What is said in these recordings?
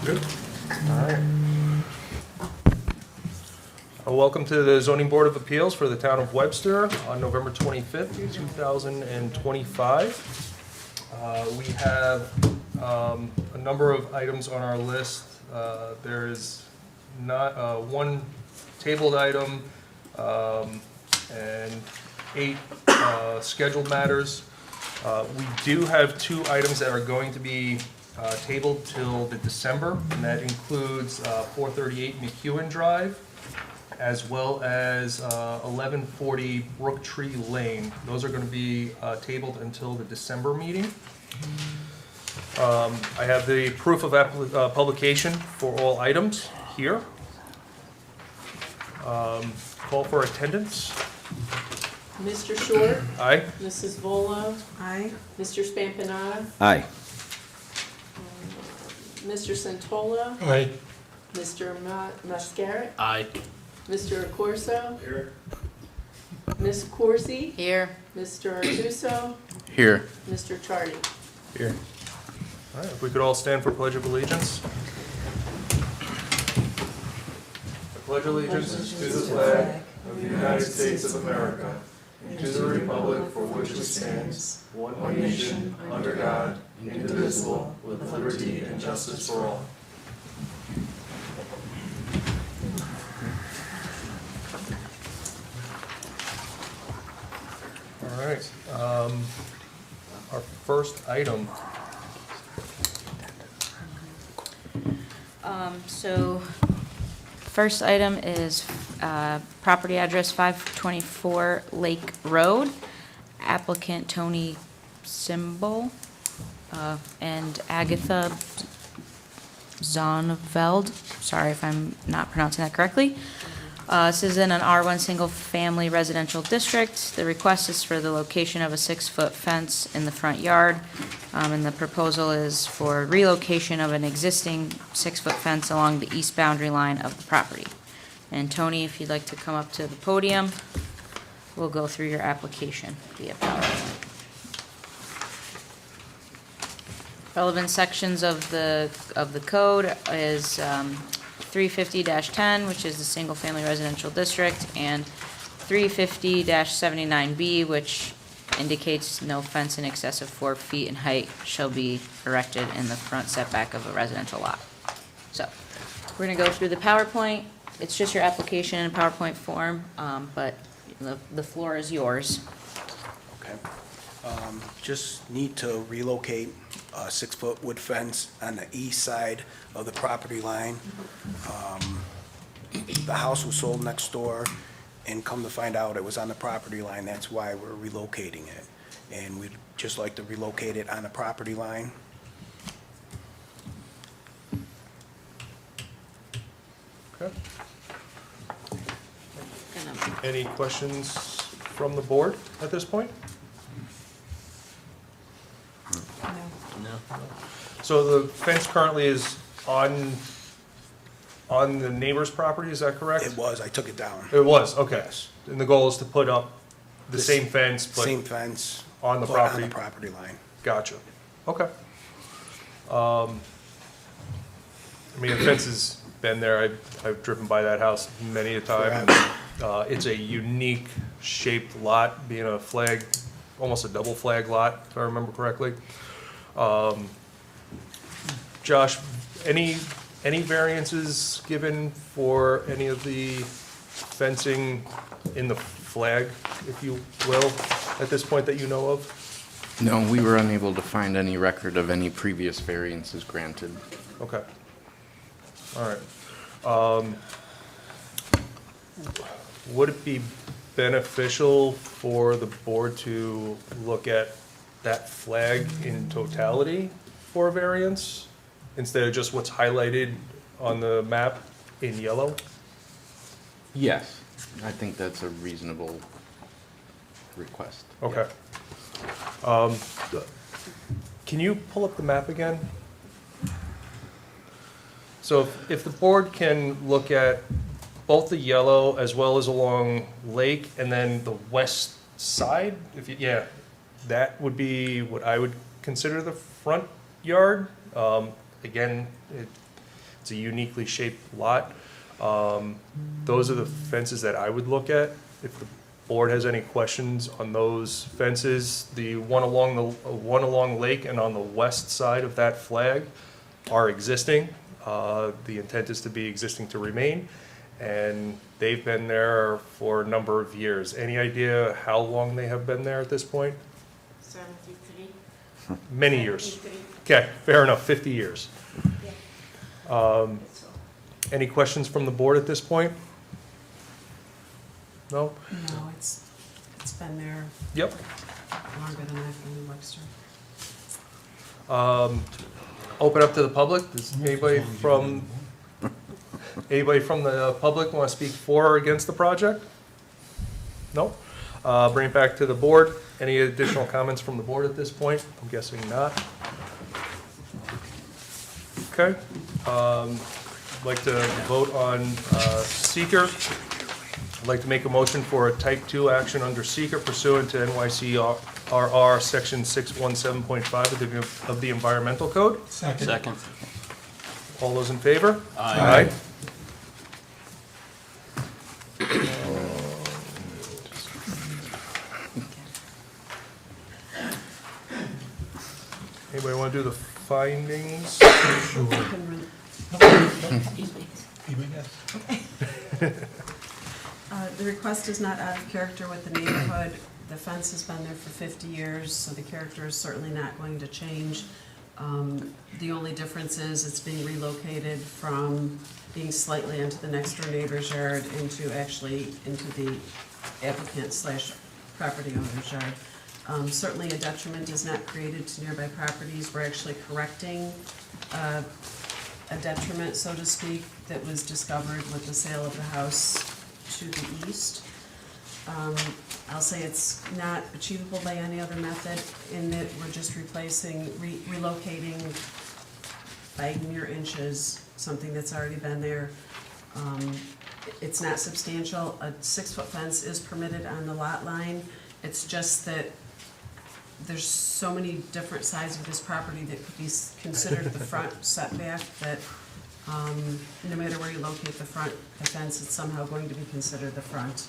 Good. All right. Welcome to the Zoning Board of Appeals for the Town of Webster on November 25th, 2025. We have a number of items on our list. There is not one tabled item and 8 scheduled matters. We do have 2 items that are going to be tabled till the December, and that includes 438 McEwen Drive, as well as 1140 Brook Tree Lane. Those are going to be tabled until the December meeting. I have the proof of publication for all items here. Call for attendance. Mr. Short? Aye. Mrs. Volo? Aye. Mr. Spampanato? Aye. Mr. Santola? Aye. Mr. Mascaro? Aye. Mr. Corso? Here. Ms. Corsi? Here. Mr. Artuso? Here. Mr. Chardy? Here. All right, if we could all stand for Pledge of Allegiance. I pledge allegiance to the flag of the United States of America and to the republic for which it stands, one nation, under God, indivisible, with liberty and justice for all. All right, our first item. So, first item is property address 524 Lake Road, applicant Tony Symbol and Agatha Zonveld. Sorry if I'm not pronouncing that correctly. This is in an R1 single-family residential district. The request is for the location of a 6-foot fence in the front yard, and the proposal is for relocation of an existing 6-foot fence along the east boundary line of the property. And Tony, if you'd like to come up to the podium, we'll go through your application via PowerPoint. Relevant sections of the code is 350-10, which is the single-family residential district, and 350-79B, which indicates no fence in excess of 4 feet in height shall be erected in the front setback of a residential lot. So, we're gonna go through the PowerPoint. It's just your application in PowerPoint form, but the floor is yours. Okay. Just need to relocate a 6-foot wood fence on the east side of the property line. The house was sold next door, and come to find out it was on the property line. That's why we're relocating it. And we'd just like to relocate it on the property line. Okay. Any questions from the board at this point? No. So the fence currently is on the neighbor's property, is that correct? It was, I took it down. It was, okay. And the goal is to put up the same fence, but Same fence. on the but property? On the property line. Gotcha. Okay. I mean, the fence has been there. I've driven by that house many a time. It's a unique shaped lot, being a flag, almost a double flag lot, if I remember correctly. Josh, any variances given for any of the fencing in the flag, if you will, at this point that you know of? No, we were unable to find any record of any previous variances granted. Okay. All right. Would it be beneficial for the board to look at that flag in totality for a variance instead of just what's highlighted on the map in yellow? Yes, I think that's a reasonable request. Okay. Can you pull up the map again? So if the board can look at both the yellow as well as along Lake and then the west side, if you, yeah, that would be what I would consider the front yard. Again, It's a uniquely shaped lot. Those are the fences that I would look at. If the board has any questions on those fences, the one along Lake and on the west side of that flag are existing. The intent is to be existing to remain, and they've been there for a number of years. Any idea how long they have been there at this point? 73. Many years. 73. Okay, fair enough, 50 years. Any questions from the board at this point? No? No, it's been there Yep. longer than I've been in Webster. Open up to the public. Does anybody from the public want to speak for or against the project? No? Bring it back to the board. Any additional comments from the board at this point? I'm guessing not. Okay. I'd like to vote on seeker. I'd like to make a motion for a type 2 action under seeker pursuant to NYCRR section 617.5 of the Environmental Code. Second. All those in favor? Aye. Anybody want to do the findings? The request is not out of character with the neighborhood. The fence has been there for 50 years, so the character is certainly not going to change. The only difference is it's being relocated from being slightly into the next door neighbor's yard into the applicant/property owner's yard. Certainly a detriment is not created to nearby properties. We're actually correcting a detriment, so to speak, that was discovered with the sale of the house to the east. I'll say it's not achievable by any other method in that we're just relocating by mere inches, something that's already been there. It's not substantial. A 6-foot fence is permitted on the lot line. It's just that there's so many different sides of this property that could be considered the front setback that no matter where you locate the fence, it's somehow going to be considered the front.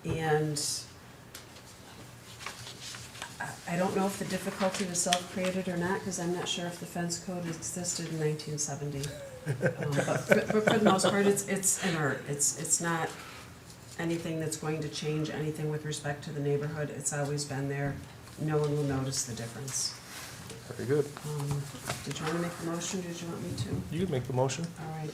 And I don't know if the difficulty was self-created or not, because I'm not sure if the fence code existed in 1970. But for the most part, it's inert. It's not anything that's going to change anything with respect to the neighborhood. It's always been there. No one will notice the difference. Very good. Did you want to make the motion, or did you want me to? You can make the motion. All right.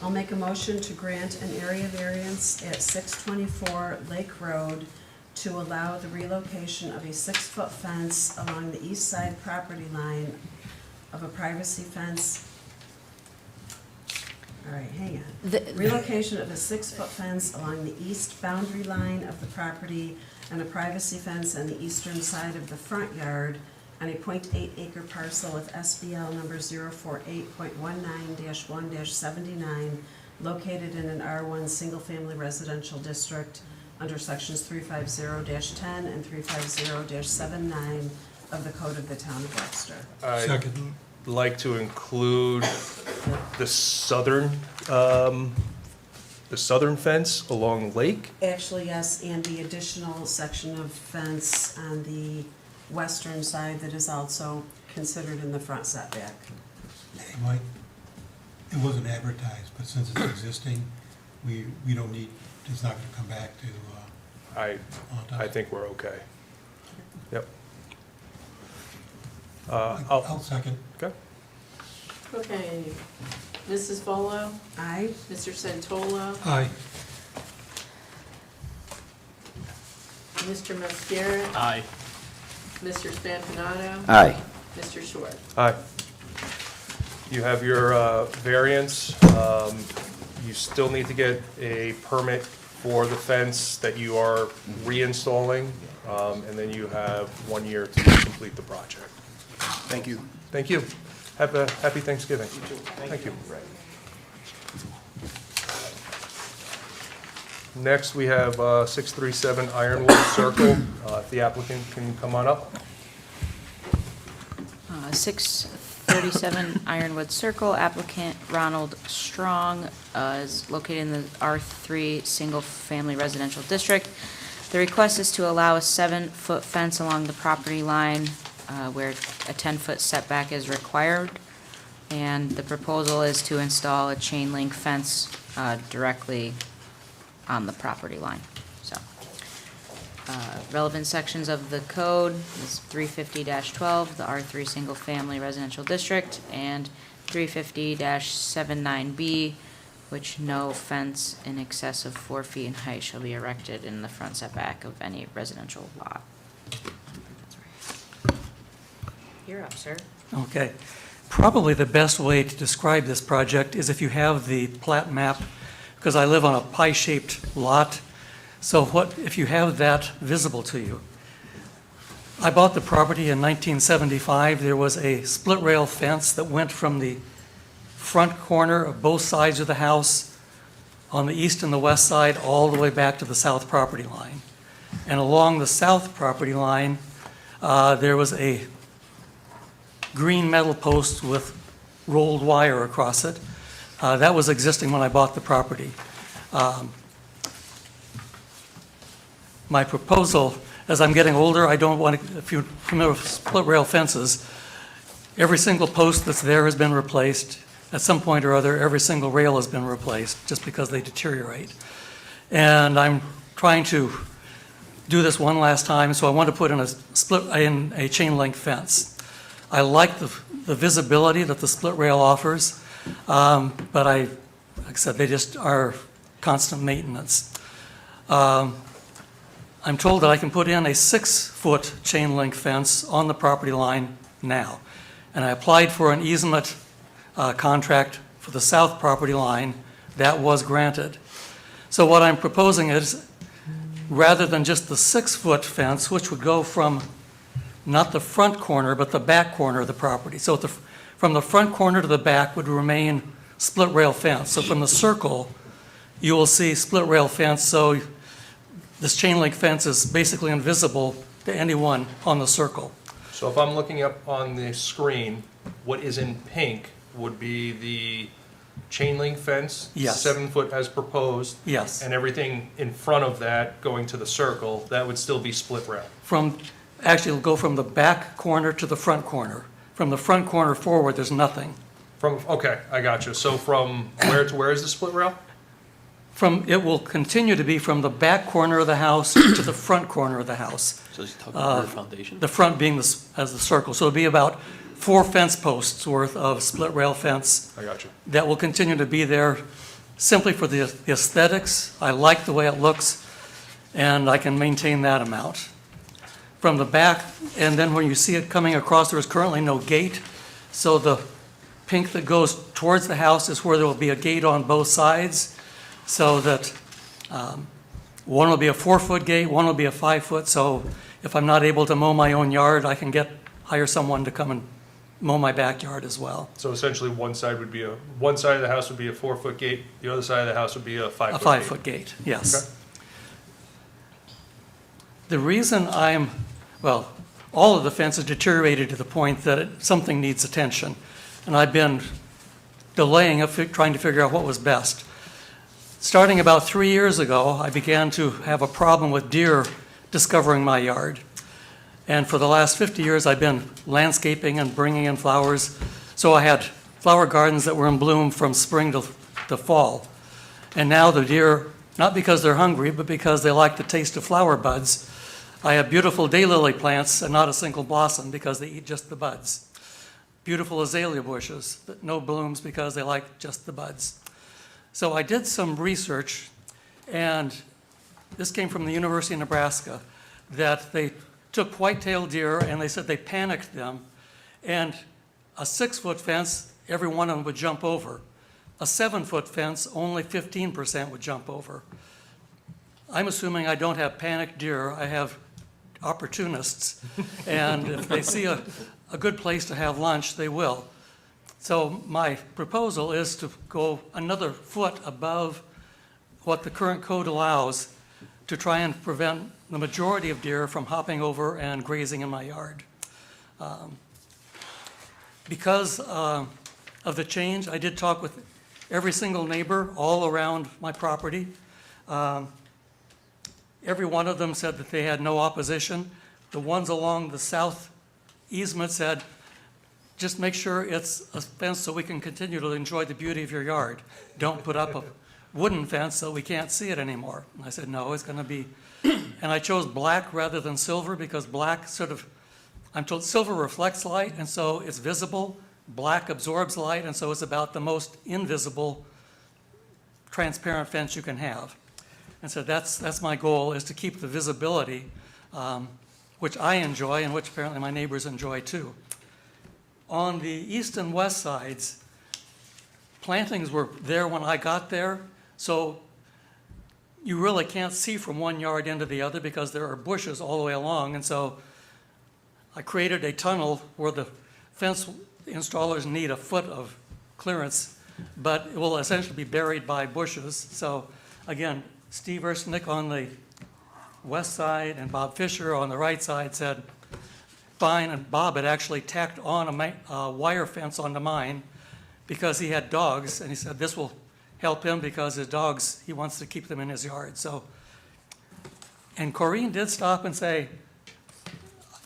I'll make a motion to grant an area variance at 624 Lake Road to allow the relocation of a 6-foot fence along the east side property line of a privacy fence. All right, hang on. Relocation of a 6-foot fence along the east boundary line of the property and a privacy fence on the eastern side of the front yard on a .8 acre parcel with SBL number 048.19-1-79, located in an R1 single-family residential district under sections 350-10 and 350-79 of the Code of the Town of Webster. I'd like to include the southern fence along Lake. Actually, yes, and the additional section of fence on the western side that is also considered in the front setback. Hey, Mike, it wasn't advertised, but since it's existing, we don't need, it's not gonna come back to, I think we're okay. Yep. I'll second. Okay. Okay. Mrs. Volo, Aye. Mr. Santola, Aye. Mr. Mascara, Aye. Mr. Spampanato, Aye. Mr. Short. Aye. You have your variance. You still need to get a permit for the fence that you are reinstalling, and then you have 1 year to complete the project. Thank you. Thank you. Have a happy Thanksgiving. Thank you. Next, we have 637 Ironwood Circle. If the applicant can come on up. 637 37 Ironwood Circle, applicant Ronald Strong is located in the R3 Single Family Residential District. The request is to allow a 7-foot fence along the property line where a 10-foot setback is required. And the proposal is to install a chain link fence directly on the property line. So, relevant sections of the code is 350-12, the R3 Single Family Residential District, and 350-79B, which no fence in excess of 4 feet in height shall be erected in the front setback of any residential lot. You're up, sir. Okay. Probably the best way to describe this project is if you have the plat map, because I live on a pie-shaped lot. So if you have that visible to you. I bought the property in 1975. There was a split rail fence that went from the front corner of both sides of the house on the east and the west side all the way back to the south property line. And along the south property line, there was a green metal post with rolled wire across it. That was existing when I bought the property. My proposal, as I'm getting older, I don't want to, if you're familiar with split rail fences, every single post that's there has been replaced. At some point or other, every single rail has been replaced just because they deteriorate. And I'm trying to do this one last time, so I want to put in a chain link fence. I like the visibility that the split rail offers, but like I said, they just are constant maintenance. I'm told that I can put in a 6-foot chain link fence on the property line now. And I applied for an easement contract for the south property line. That was granted. So what I'm proposing is, rather than just the 6-foot fence, which would go from not the front corner, but the back corner of the property. So from the front corner to the back would remain split rail fence. So from the circle, you will see split rail fence. So this chain link fence is basically invisible to anyone on the circle. So if I'm looking up on the screen, what is in pink would be the chain link fence? Yes. 7 foot as proposed? Yes. And everything in front of that going to the circle, that would still be split rail? Actually, it'll go from the back corner to the front corner. From the front corner forward, there's nothing. Okay, I got you. So from where to where is the split rail? It will continue to be from the back corner of the house to the front corner of the house. So he's talking about the foundation? The front being as the circle. So it'll be about 4 fence posts worth of split rail fence. I got you. That will continue to be there simply for the aesthetics. I like the way it looks, and I can maintain that amount. From the back, and then when you see it coming across, there is currently no gate. So the pink that goes towards the house is where there will be a gate on both sides, so that one will be a 4-foot gate, one will be a 5-foot. So if I'm not able to mow my own yard, I can hire someone to come and mow my backyard as well. So essentially one side of the house would be a 4-foot gate, the other side of the house would be a 5-foot gate? A 5-foot gate, yes. Okay. The reason all of the fences deteriorated to the point that something needs attention. And I've been delaying trying to figure out what was best. Starting about 3 years ago, I began to have a problem with deer discovering my yard. And for the last 50 years, I've been landscaping and bringing in flowers. So I had flower gardens that were in bloom from spring to fall. And now the deer, not because they're hungry, but because they like the taste of flower buds, I have beautiful daylily plants and not a single blossom because they eat just the buds. Beautiful azalea bushes that no blooms because they like just the buds. So I did some research, and this came from the University of Nebraska, that they took white-tailed deer and they said they panicked them, and a 6-foot fence, every one of them would jump over. A 7-foot fence, only 15% would jump over. I'm assuming I don't have panicked deer, I have opportunists, and if they see a good place to have lunch, they will. So my proposal is to go another foot above what the current code allows to try and prevent the majority of deer from hopping over and grazing in my yard. Because of the change, I did talk with every single neighbor all around my property. Every one of them said that they had no opposition. The ones along the south easement said, just make sure it's a fence so we can continue to enjoy the beauty of your yard. Don't put up a wooden fence so we can't see it anymore. And I said, no, it's going to be, and I chose black rather than silver because black sort of, I'm told silver reflects light and so it's visible. Black absorbs light and so it's about the most invisible transparent fence you can have. And so that's my goal, is to keep the visibility, which I enjoy and which apparently my neighbors enjoy too. On the east and west sides, plantings were there when I got there, so you really can't see from one yard into the other because there are bushes all the way along. And so I created a tunnel where the fence installers need a foot of clearance, but it will essentially be buried by bushes. So again, Steve Ersnick on the west side and Bob Fisher on the right side said, fine, and Bob had actually tacked on a wire fence onto mine because he had dogs, and he said this will help him because his dogs, he wants to keep them in his yard. So, and Corrine did stop and say,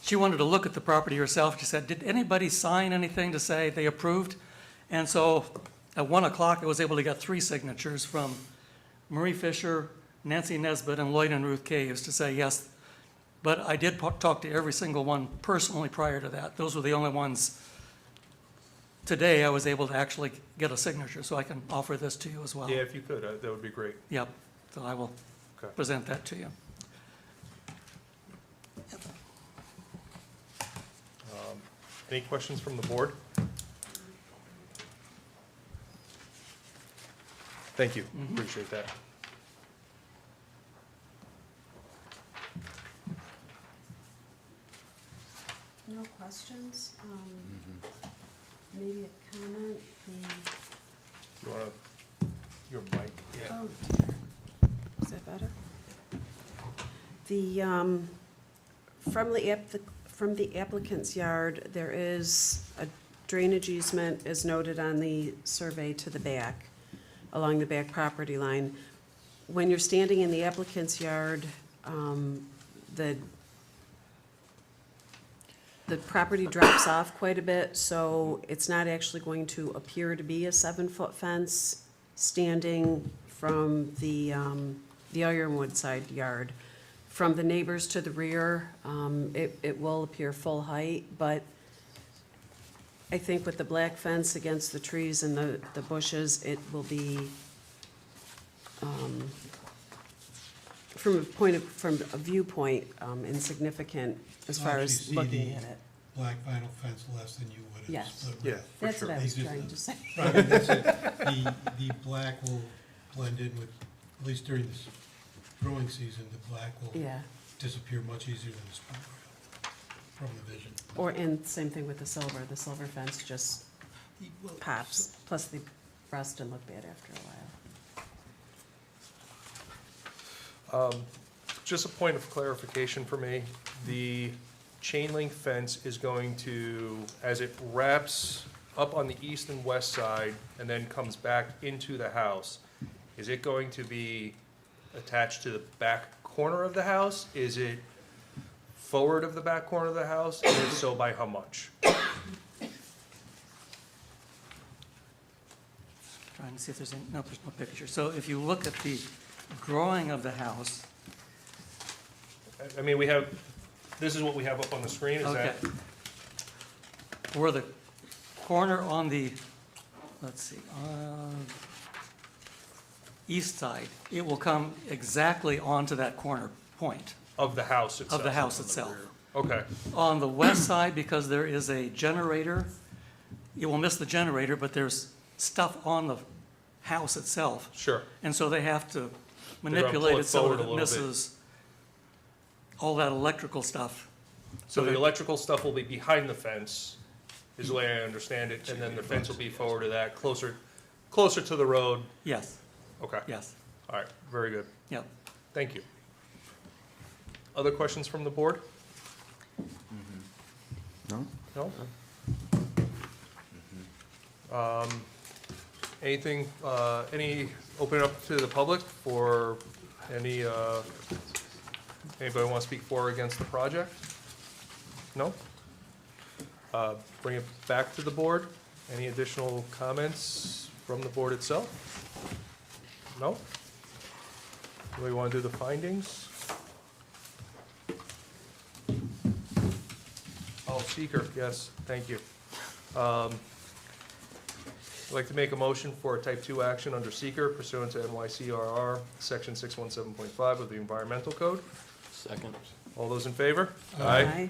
she wanted to look at the property herself. She said, did anybody sign anything to say they approved? And so at 1 o'clock, I was able to get 3 signatures from Marie Fisher, Nancy Nesbitt, and Lloyd and Ruth Caves to say yes. But I did talk to every single one personally prior to that. Those were the only ones. Today, I was able to actually get a signature, so I can offer this to you as well. Yeah, if you could, that would be great. Yep, so I will Okay. present that to you. Any questions from the board? Thank you, appreciate that. No questions? Maybe a comment, You want to, your mic? oh, is that better? From the applicant's yard, there is a drainage easement as noted on the survey to the back, along the back property line. When you're standing in the applicant's yard, the property drops off quite a bit, so it's not actually going to appear to be a 7-foot fence standing from the Ironwood side yard. From the neighbors to the rear, it will appear full height, but I think with the black fence against the trees and the bushes, it will be, from a viewpoint, insignificant as far Actually, as see looking the at it. Black vinyl fence less than you would have. Yes. split Yeah, rail. for That's what sure. I was They just- trying to say. Right, and that's it. The black will blend in with, at least during this growing season, the black will Yeah, disappear much easier than the split rail from the vision. and same thing with the silver fence just pops, plus they rust and look bad after a while. Just a point of clarification for me, the chain link fence is going to, as it wraps up on the east and west side and then comes back into the house, is it going to be attached to the back corner of the house? Is it forward of the back corner of the house? And if so, by how much? Trying to see if there's any, no, there's no picture. So if you look at the drawing of the house, I mean, we have, this is what we have up on the screen, is okay. that? Where the corner on the, let's see, east side, it will come exactly onto that corner point Of the house itself? of the house itself. Okay, On the west side, because there is a generator, it will miss the generator, but there's stuff on the house itself. sure. And so they have to pull manipulate it it so forward that a it little bit. misses all that electrical stuff. So the electrical stuff will be behind the fence, is the way I understand it, and then the fence will be forward to that, closer to the road? Yes, Okay. yes, All right, very good. yep. Thank you. Other questions from the board? No? No? Anything, open it up to the public for anybody want to speak for or against the project? No? Bring it back to the board. Any additional comments from the board itself? No? Do we want to do the findings? Oh, seeker, yes, thank you. I'd like to make a motion for a type 2 action under seeker pursuant to NYCRR section 617.5 of the Environmental Code. Second. All those in favor? Aye.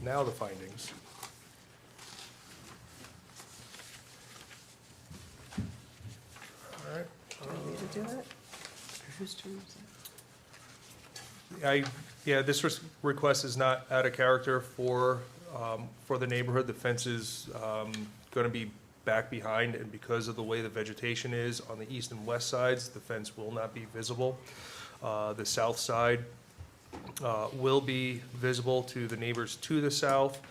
Now the findings. All right. Do I need to do it? Whose turn is it? Yeah, this request is not out of character for the neighborhood. The fence is going to be back behind, and because of the way the vegetation is on the east and west sides, the fence will not be visible. The south side will be visible to the neighbors to the south.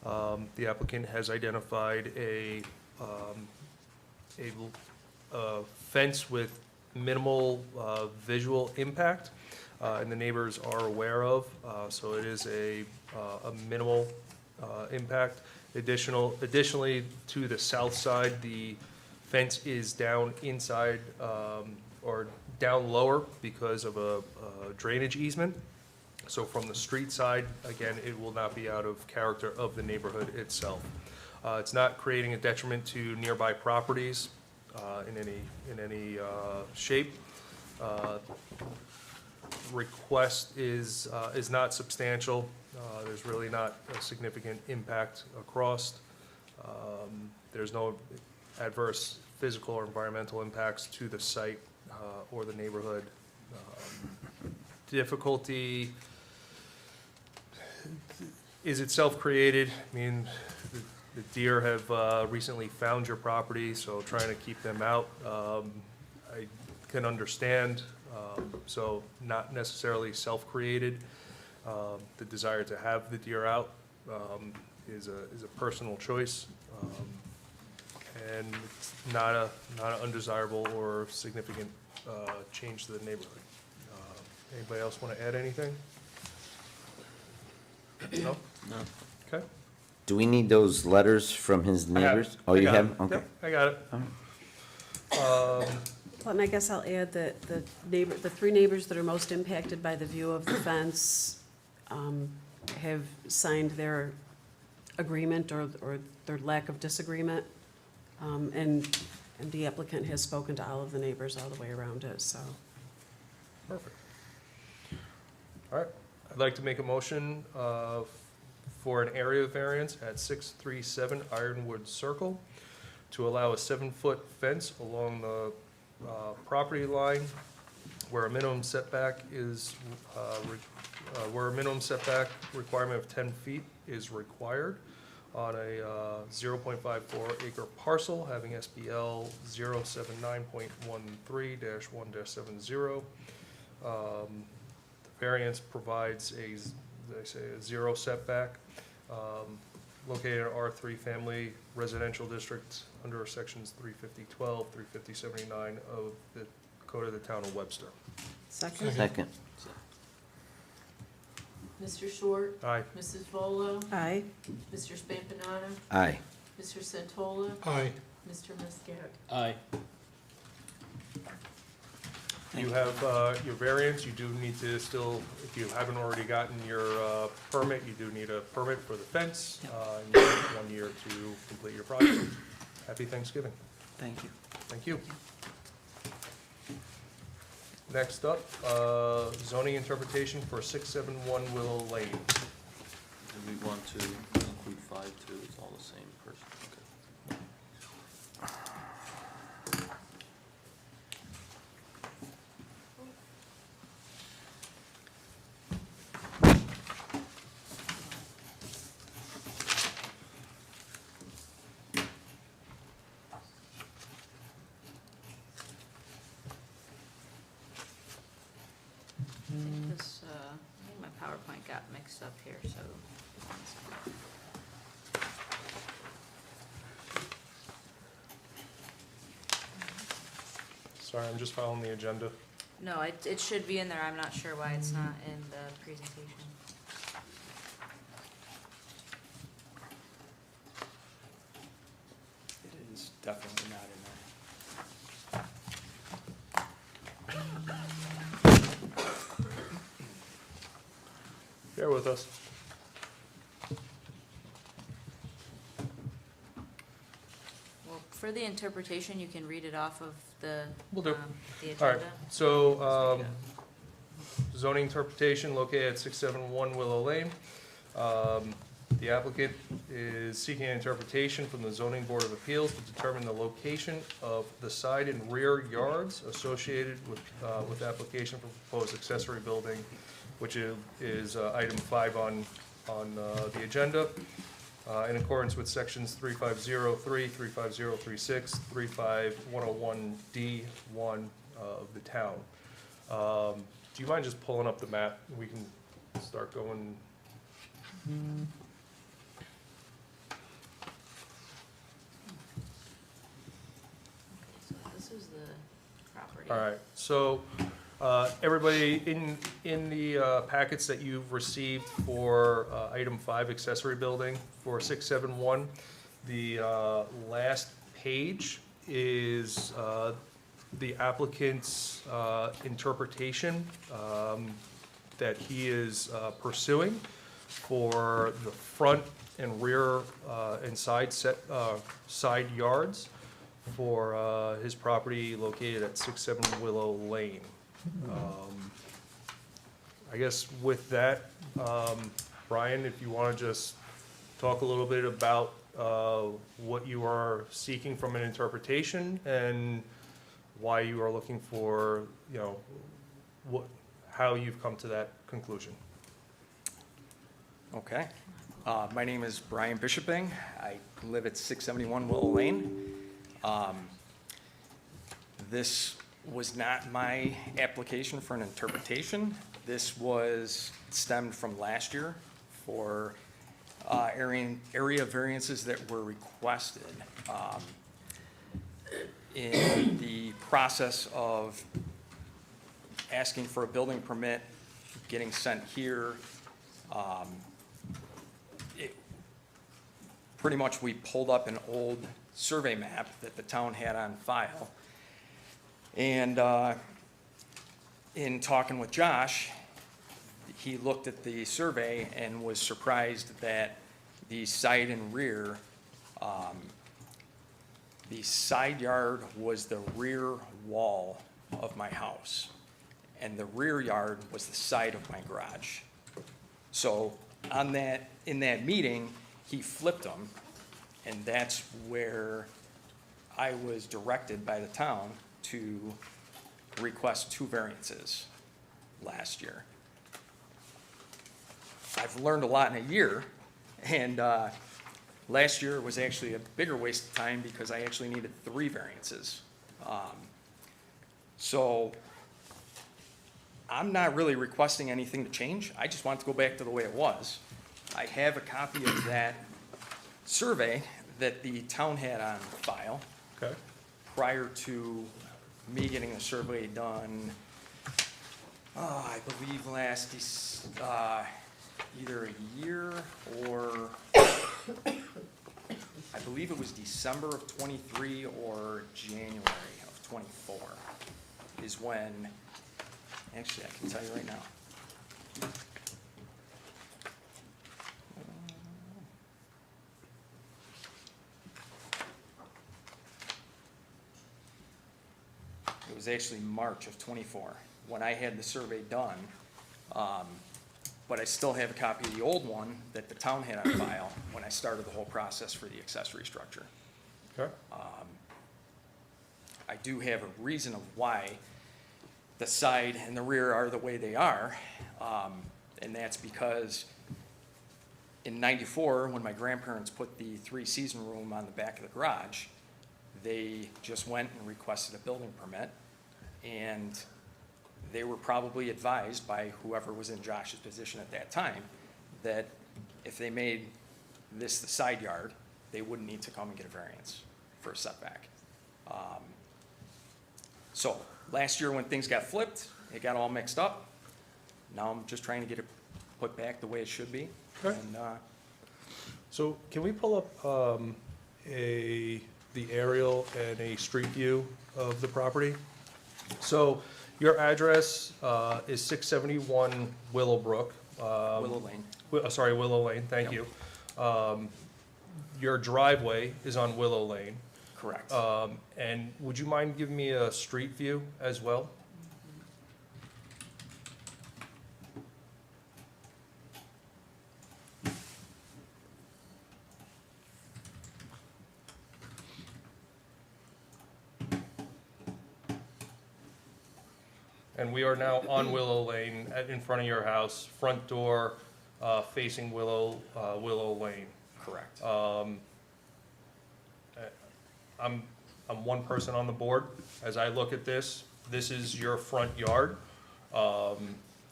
The applicant has identified a fence with minimal visual impact, and the neighbors are aware of, so it is a minimal impact. Additionally, to the south side, the fence is down inside, or down lower because of a drainage easement. So from the street side, again, it will not be out of character of the neighborhood itself. It's not creating a detriment to nearby properties in any shape. Request is not substantial. There's really not a significant impact across. There's no adverse physical or environmental impacts to the site or the neighborhood. Difficulty is it self-created. I mean, the deer have recently found your property, so trying to keep them out, I can understand. So not necessarily self-created. The desire to have the deer out is a personal choice, and it's not an undesirable or significant change to the neighborhood. Anybody else want to add anything? No? No. Okay. Do we need those letters from his I have it. neighbors? Oh, I you got have it. them? Okay. Yep, I got it. Well, and I guess I'll add that the three neighbors that are most impacted by the view of the fence have signed their agreement or their lack of disagreement. And the applicant has spoken to all of the neighbors all the way around it, so. Perfect. All right, I'd like to make a motion for an area variance at 637 Ironwood Circle to allow a 7-foot fence along the property line where a minimum setback is, where a minimum setback requirement of 10 feet is required on a 0.54 acre parcel having SBL 079.13-1-70. The variance provides as I say, a zero setback, located in R3 Family Residential District under sections 350-12, 350-79 of the Code of the Town of Webster. Second? Second. Mr. Short? Aye. Mrs. Volo? Aye. Mr. Spampanato? Aye. Mr. Santola? Aye. Mr. Muscat? Aye. You have your variance, you do need to still, if you haven't already gotten your permit, you do need a permit for the fence, and you have 1 year to complete your project. Happy Thanksgiving. Thank you. Thank you. Next up, zoning interpretation for 671 Willow Lane. Do we want to include 5 too? It's all the same person. Okay. I think my PowerPoint got mixed up here, so. one second. Sorry, I'm just following the agenda. No, it should be in there. I'm not sure why it's not in the presentation. It is definitely not in there. Bear with us. Well, for the interpretation, you can read it off of the, Will do. the All right, agenda. so zoning interpretation located at 671 Willow Lane. The applicant is seeking an interpretation from the Zoning Board of Appeals to determine the location of the side and rear yards associated with application for proposed accessory building, which is item 5 on the agenda, in accordance with sections 3503, 35036, 35101D1 of the town. Do you mind just pulling up the map? We can start going. So this is the property. All right, so, everybody, in the packets that you've received for item 5, accessory building for 671, the last page is the applicant's interpretation that he is pursuing for the front and rear and side yards for his property located at 67 Willow Lane. I guess with that, Brian, if you want to just talk a little bit about what you are seeking from an interpretation and why you are looking for, you know, how you've come to that conclusion. Okay. My name is Brian Bishoping. I live at 671 Willow Lane. This was not my application for an interpretation. This was stemmed from last year for area variances that were requested. In the process of asking for a building permit, getting sent here, pretty much we pulled up an old survey map that the town had on file. And in talking with Josh, he looked at the survey and was surprised that the side and rear, the side yard was the rear wall of my house, and the rear yard was the side of my garage. So in that meeting, he flipped them, and that's where I was directed by the town to request 2 variances last year. I've learned a lot in a year, and last year was actually a bigger waste of time because I actually needed 3 variances. So I'm not really requesting anything to change. I just want it to go back to the way it was. I have a copy of that survey that the town had on file. Okay. Prior to me getting the survey done, I believe either a year or, I believe it was December of '23 or January of '24 is when, actually, I can tell you right now. It was actually March of '24 when I had the survey done. But I still have a copy of the old one that the town had on file when I started the whole process for the accessory structure. Okay. I do have a reason of why the side and the rear are the way they are. And that's because in '94, when my grandparents put the 3-season room on the back of the garage, they just went and requested a building permit, and they were probably advised by whoever was in Josh's position at that time that if they made this the side yard, they wouldn't need to come and get a variance for a setback. So, last year when things got flipped, it got all mixed up. Now I'm just trying to get it put back the way it should be. Okay. And, So can we pull up the aerial and a street view of the property? So your address is 671 Willowbrook. Willow Lane, Sorry, Willow Lane, thank Yep. you. Your driveway is on Willow Lane. correct. And would you mind giving me a street view as well? And we are now on Willow Lane, in front of your house, front door facing Willow Lane. Correct. I'm one person on the board. As I look at this, this is your front yard,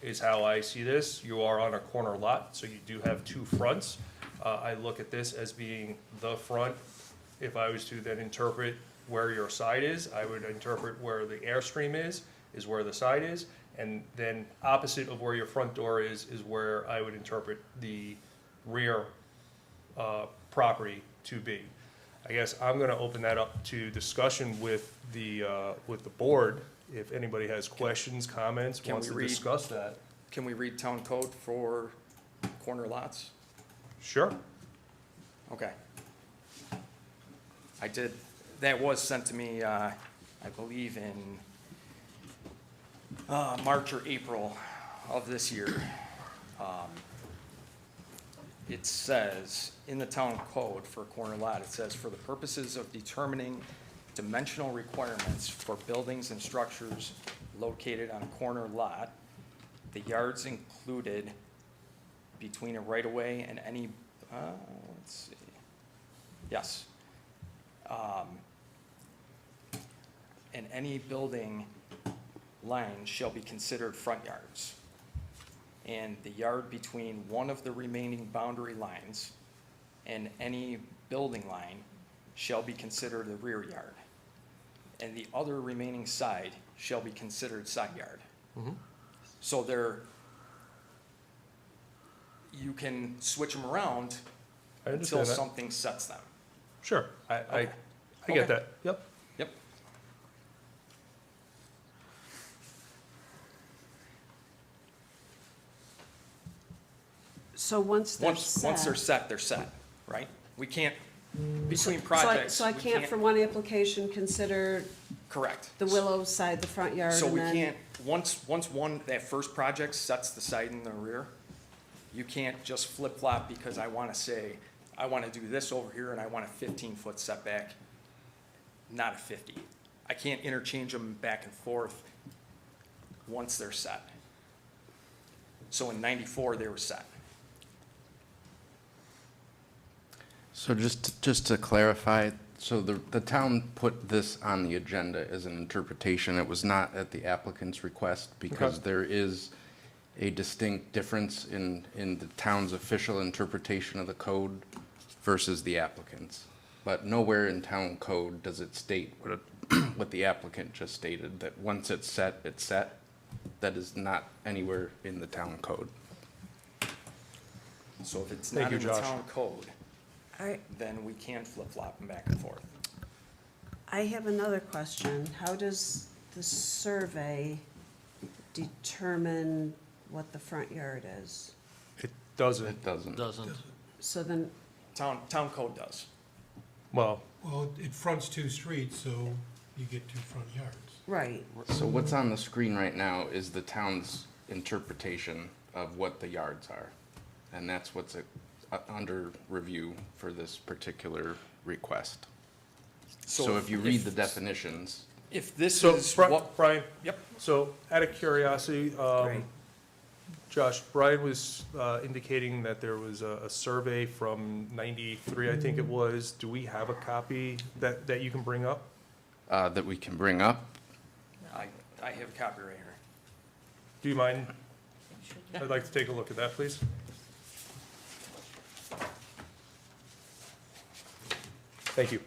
is how I see this. You are on a corner lot, so you do have two fronts. I look at this as being the front. If I was to then interpret where your side is, I would interpret where the airstream is where the side is. And then opposite of where your front door is where I would interpret the rear property to be. I guess I'm gonna open that up to discussion with the board. If anybody has questions, comments, Can wants we to read- discuss that. Can we read town code for corner lots? Sure. Okay. I did, that was sent to me, I believe in March or April of this year. It says, in the town code for a corner lot, it says, for the purposes of determining dimensional requirements for buildings and structures located on a corner lot, the yards included between a right-of-way and any, let's see, yes. And any building line shall be considered front yards. And the yard between one of the remaining boundary lines and any building line shall be considered the rear yard. And the other remaining side shall be considered side yard. So you can switch them around I until understand that. something sets them. Sure, I Okay. get Okay. that, yep. Yep. So once they're Once they're set. they're set, right? We can't, between So I- projects, So I we can't, for one application, consider correct. the Willow side, the front yard, So and we then. can't, that first project sets the side and the rear, you can't just flip-flop because I want to say, I want to do this over here and I want a 15-foot setback, not a 50. I can't interchange them back and forth once they're set. So in 94, they were set. So just to clarify, so the town put this on the agenda as an interpretation. It was not at the applicant's request because Okay. there is a distinct difference in the town's official interpretation of the code versus the applicant's. But nowhere in town code does it state what the applicant just stated, that once it's set, it's set. That is not anywhere in the town code. So if it's Thank not you, in the Josh. town code, I, then we can flip-flop them back and forth. I have another question. How does the survey determine what the front yard is? It doesn't, It doesn't. Doesn't. So then, Town code does. well, Well, it fronts two streets, so you get two front yards. right, So what's on the screen right now is the town's interpretation of what the yards are. And that's what's under review for this particular request. So if you read the definitions, If this so, is what, Brian, yep, so out of curiosity, Great. Josh, Brian was indicating that there was a survey from 93, I think it was. Do we have a copy that you can bring up? that we can bring up. I have a copy right here. Do you mind? I'd like to take a look at that, please. Thank you.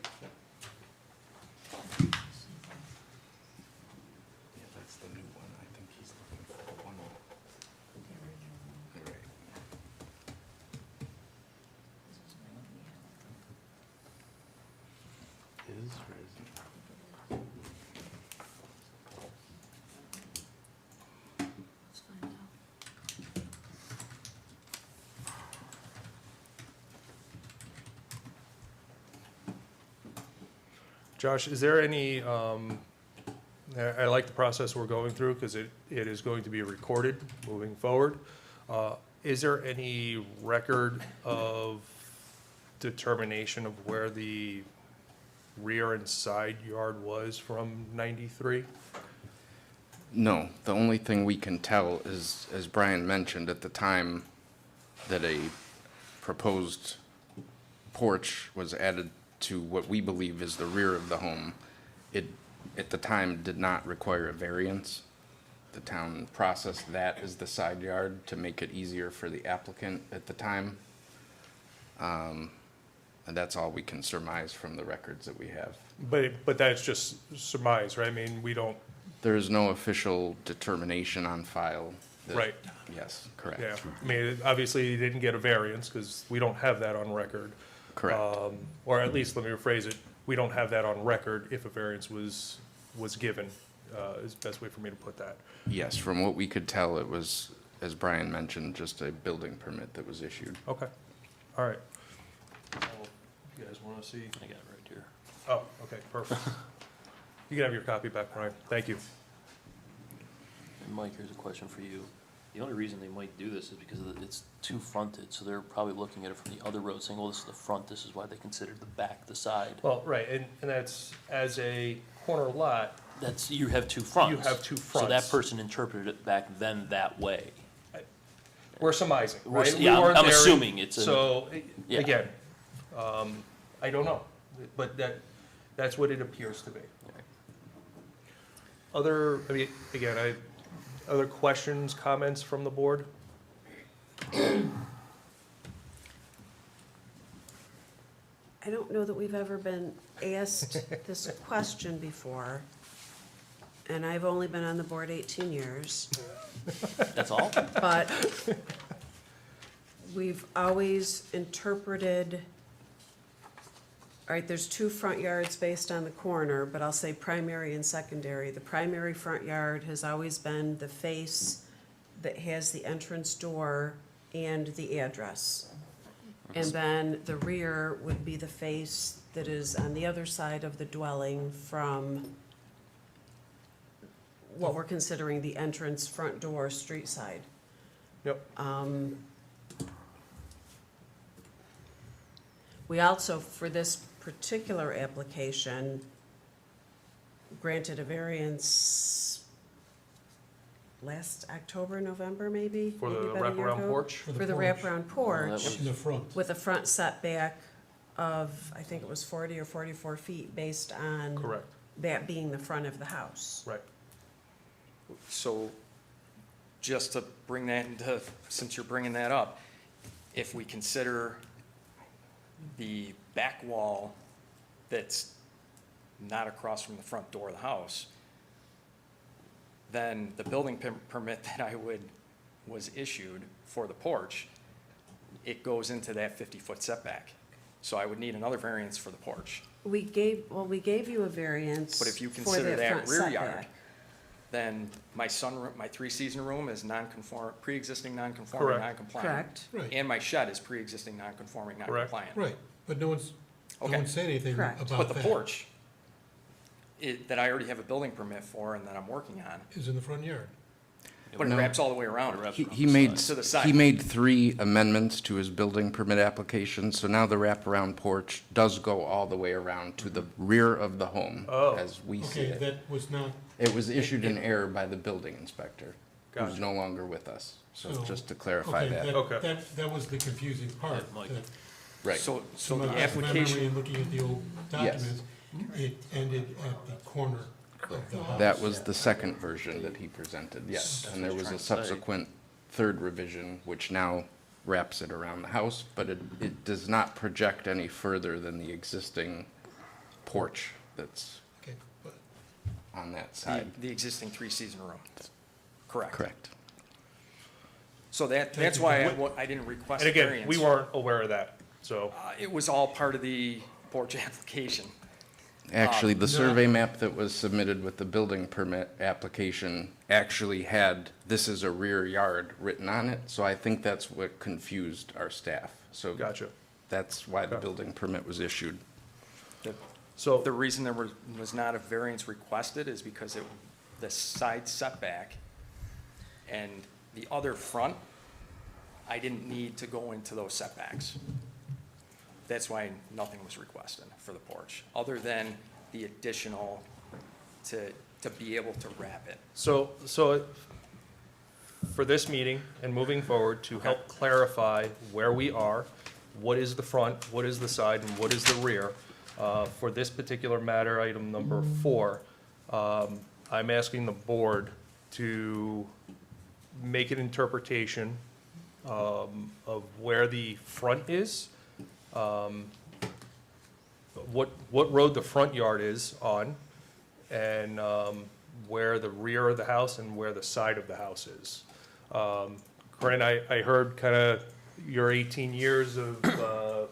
Let's find out. Josh, is there any, I like the process we're going through because it is going to be recorded moving forward. Is there any record of determination of where the rear and side yard was from 93? No, the only thing we can tell is, as Brian mentioned, at the time that a proposed porch was added to what we believe is the rear of the home, it, at the time, did not require a variance. The town processed that as the side yard to make it easier for the applicant at the time. And that's all we can surmise from the records that we have. But that's just surmise, right? I mean, we don't, There is no official determination on file. that- Right. Yes, correct. yeah. I mean, obviously, you didn't get a variance because we don't have that on record. Correct. Or at least, let me rephrase it, we don't have that on record if a variance was given, is the best way for me to put that. Yes, from what we could tell, it was, as Brian mentioned, just a building permit that was issued. Okay, all right. You guys want to see? I got it right here. Oh, okay, perfect. You can have your copy back, Brian. Thank you. And Mike, here's a question for you. The only reason they might do this is because it's two fronted, so they're probably looking at it from the other road, saying, well, this is the front, this is why they considered the back the side. Well, right, and that's, as a corner lot, That's, you have two fronts. You have two So that fronts. person interpreted it back then that way. we're surmising, We're- right? We yeah, I'm- weren't I'm there, assuming it's a- So, Yeah. again, I don't know, but that's what it appears to be. Other, I mean, again, other questions, comments from the board? I don't know that we've ever been asked this question before, and I've only been on the board 18 years, That's all? but we've always interpreted, all right, there's two front yards based on the corner, but I'll say primary and secondary. The primary front yard has always been the face that has the entrance door and the address. And then the rear would be the face that is on the other side of the dwelling from what we're considering the entrance front door, street side. Yep, We also, for this particular application, granted a variance last October, November, maybe? for the Maybe about a year wraparound ago? porch? For the wraparound porch, In the front. with a front setback of, I think it was 40 or 44 feet, based on Correct, that being the front of the house. right. So, just to bring that into, since you're bringing that up, if we consider the back wall that's not across from the front door of the house, then the building permit that was issued for the porch, it goes into that 50-foot setback. So I would need another variance for the porch. We gave you a variance But if you for consider that front rear yard, setback. then my sunroom, my three-season room is pre-existing non-conforming, Correct. non-compliant. Correct. Right, And my shed is pre-existing non-conforming, Correct. non-compliant. right, but no one's Okay. said anything Correct. about But that. the porch, that I already have a building permit for and that I'm working on, Is in the front yard. but it No. wraps all the way around. It wraps He, around he the made, side. To the side. he made 3 amendments to his building permit application, so now the wraparound porch does go all the way around to the rear of the home, Oh. as we see Okay, it. that was not, It was issued in error by the building inspector, who's Gotcha. no longer with us. So So- just to clarify okay, that. Okay. that was the confusing part. Yeah, Mike. that Right. So from the my memory application, and looking at the old Yes. documents, it ended at the corner of the house. That was the second version that he presented, yes. That's And there what was he's a trying to say. subsequent third revision, which now wraps it around the house, but it does not project any further than the existing porch that's Okay, but on that the side. the existing three-season room. Correct. Correct. So that's why I didn't request And a again, variance. we weren't aware of that, so, It was all part of the porch application. Actually, the survey map that was submitted with the building permit application actually had, "This is a rear yard" written on it, so I think that's what confused our staff. So Gotcha. that's why the Okay. building permit was issued. So, The reason there was not a variance requested is because the side setback and the other front, I didn't need to go into those setbacks. That's why nothing was requested for the porch, other than the additional to be able to wrap it. so for this meeting and moving forward, to help clarify where we are, what is the front, what is the side, and what is the rear, for this particular matter, item number 4, I'm asking the board to make an interpretation of where the front is, what road the front yard is on, and where the rear of the house and where the side of the house is. Corinne, I heard kind of your 18 years of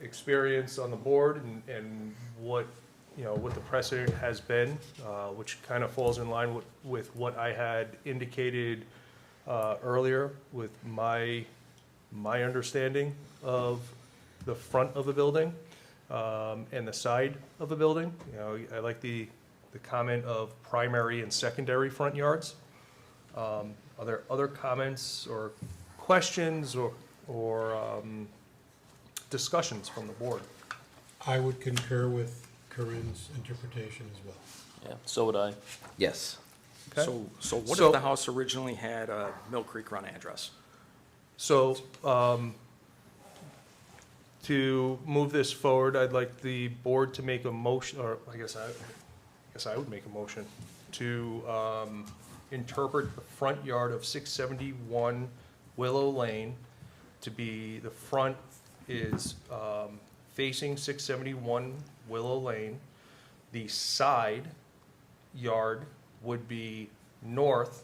experience on the board and what, you know, what the precedent has been, which kind of falls in line with what I had indicated earlier with my understanding of the front of the building and the side of the building. You know, I like the comment of primary and secondary front yards. Are there other comments or questions or discussions from the board? I would concur with Corinne's interpretation as well. Yeah, so would I. Yes. Okay. So what So- if the house originally had a Mill Creek Run address? So, to move this forward, I'd like the board to make a motion, or I guess I would make a motion to interpret the front yard of 671 Willow Lane to be, the front is facing 671 Willow Lane. The side yard would be north,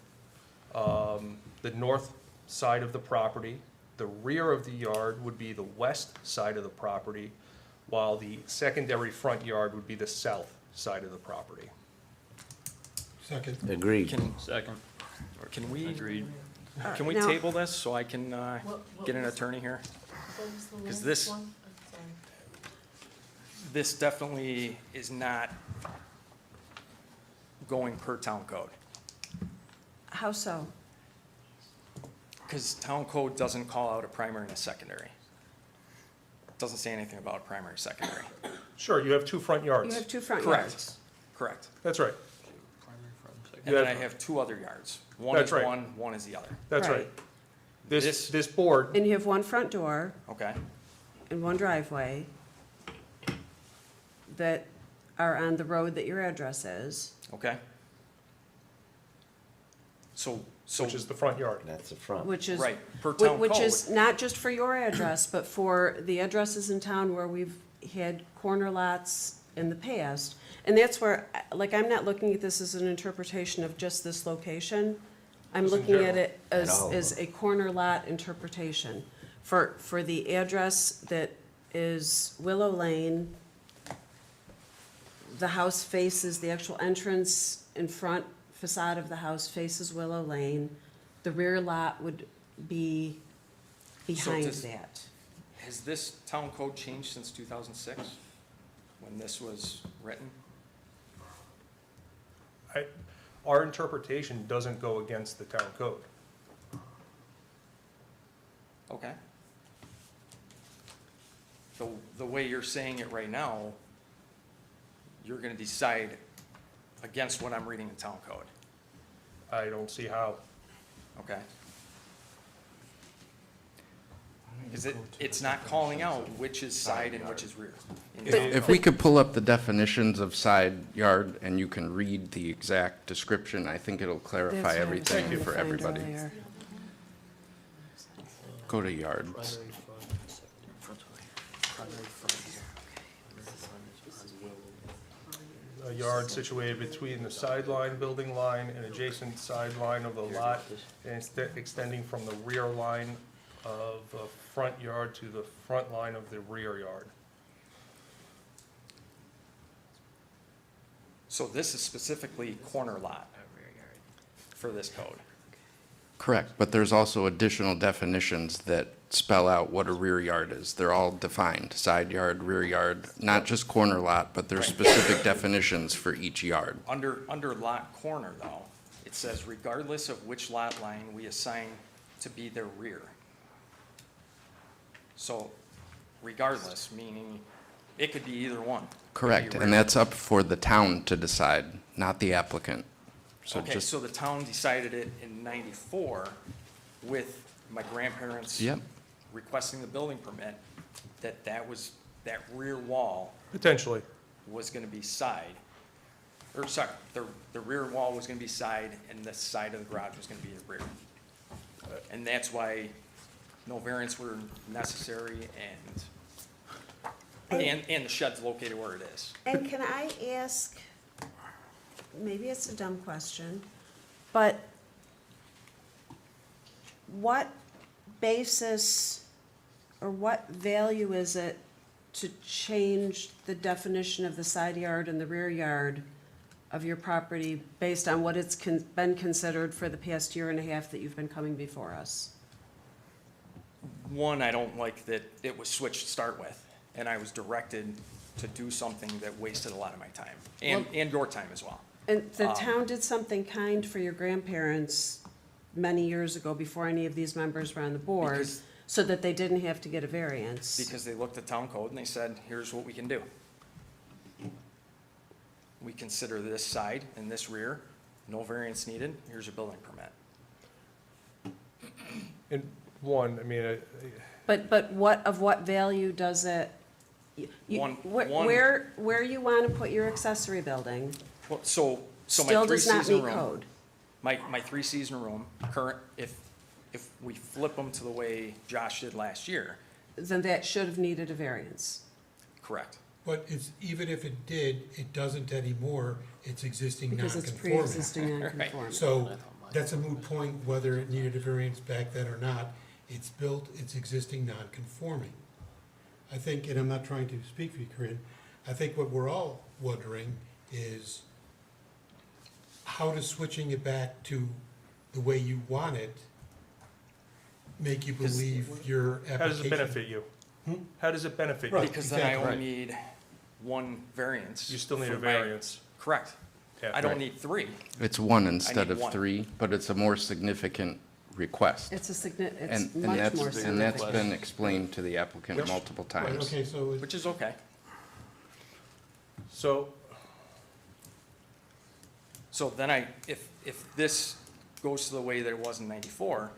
the north side of the property. The rear of the yard would be the west side of the property, while the secondary front yard would be the south side of the property. Second. Agreed. Second. Can we, Agreed. can we Now- table this so I can get an attorney here? Because this, this definitely is not going per town code. How so? Because town code doesn't call out a primary and a secondary. Doesn't say anything about primary, secondary. Sure, you have two front yards. You have two front Correct, yards. correct. That's right, Primary, front, second. And then I have two other yards. One That's is right. one is the other. that's right. Right. This board, And you have one front door Okay? and one driveway that are on the road that your address is. Okay? So, which is the front yard. That's the front. Which is. right, per town Which code. is not just for your address, but for the addresses in town where we've had corner lots in the past. And that's where, like, I'm not looking at this as an interpretation of just this location. I'm Just in looking at general. it as, all of as a corner lot interpretation. For the address that is Willow Lane, the house faces, the actual entrance in front facade of the house faces Willow Lane. The rear lot would be behind does- that. Has this town code changed since 2006, when this was written? Our interpretation doesn't go against the town code. Okay. The way you're saying it right now, you're gonna decide against what I'm reading in town code, I don't see how. okay? Because it's not calling out which is side and which is rear. If we could pull up the definitions of side yard and you can read the exact description, I think it'll clarify That's what I was everything trying to for find everybody. earlier. Go to yards. Primary, front, secondary, front, primary, front. A yard situated between the sideline, building line, and adjacent sideline of the lot, and extending from the rear line of the front yard to the front line of the rear yard. So this is specifically corner lot for this code. Correct, but there's also additional definitions that spell out what a rear yard is. They're all defined, side yard, rear yard, not just corner lot, but there's specific definitions for each yard. Under lot corner though, it says regardless of which lot line we assign to be their rear. So regardless, meaning it could be either one. It could be Correct, rear. and that's up for the town to decide, not the applicant. So Okay, just, so the town decided it in 94 with my grandparents Yep. requesting the building permit, that rear wall Potentially. was gonna be side, or sorry, the rear wall was gonna be side, and the side of the garage was gonna be the rear. And that's why no variance were necessary, and the shed's located where it is. And can I ask, maybe it's a dumb question, but what basis or what value is it to change the definition of the side yard and the rear yard of your property based on what it's been considered for the past year and a half that you've been coming before us? One, I don't like that it was switched to start with, and I was directed to do something that wasted a lot of my time, and your time as well. And the town did something kind for your grandparents many years ago, before any of these members were on the board, Because- so that they didn't have to get a variance. Because they looked at town code and they said, here's what we can do. We consider this side and this rear, no variance needed, here's a building permit. And one, I mean, But what value does it, One- where you want to put your accessory building Well, so my still does not three-season meet room, code? my three-season room, current, if we flip them to the way Josh did last year, Then that should have needed a variance. correct. But it's, even if it did, it doesn't anymore, it's existing Because it's non-conforming. pre-existing non-conforming. So that's a moot point, whether it needed a variance back then or not. It's built, it's existing non-conforming. I think, and I'm not trying to speak for you, Corinne, I think what we're all wondering is how does switching it back to the way you want it make you believe your application? how does it benefit you? How does it benefit you? Right. Because then I exactly. only need one variance. You still need for a my- variance. Correct. Yeah. I don't Right. need three. It's one instead need of one. three, but it's a more significant request. It's it's And much that's, more and significant. that's been explained to the applicant multiple Right, times. okay, so Which is okay. So, So then if this goes to the way that it was in 94,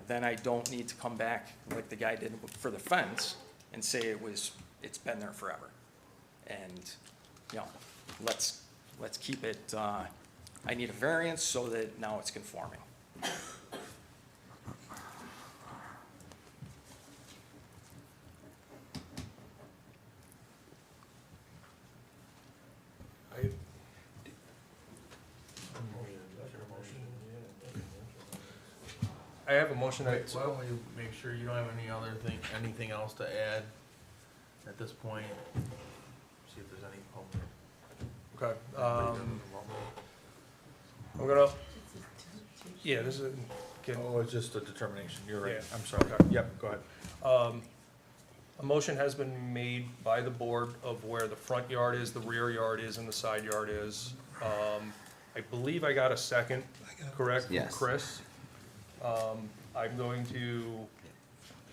then I don't need to come back like the guy did for the fence and say it's been there forever. And, you know, let's keep it, I need a variance so that now it's conforming. I, I have a motion that, Why don't we make sure you don't have anything else to add at this point? See if there's any public. okay, I'm gonna, yeah, this is, get, Oh, it's just a determination, you're right, Yeah. I'm sorry. okay, yep, go ahead. A motion has been made by the board of where the front yard is, the rear yard is, and the side yard is. I believe I got a second, correct, from Yes. Chris? I'm going to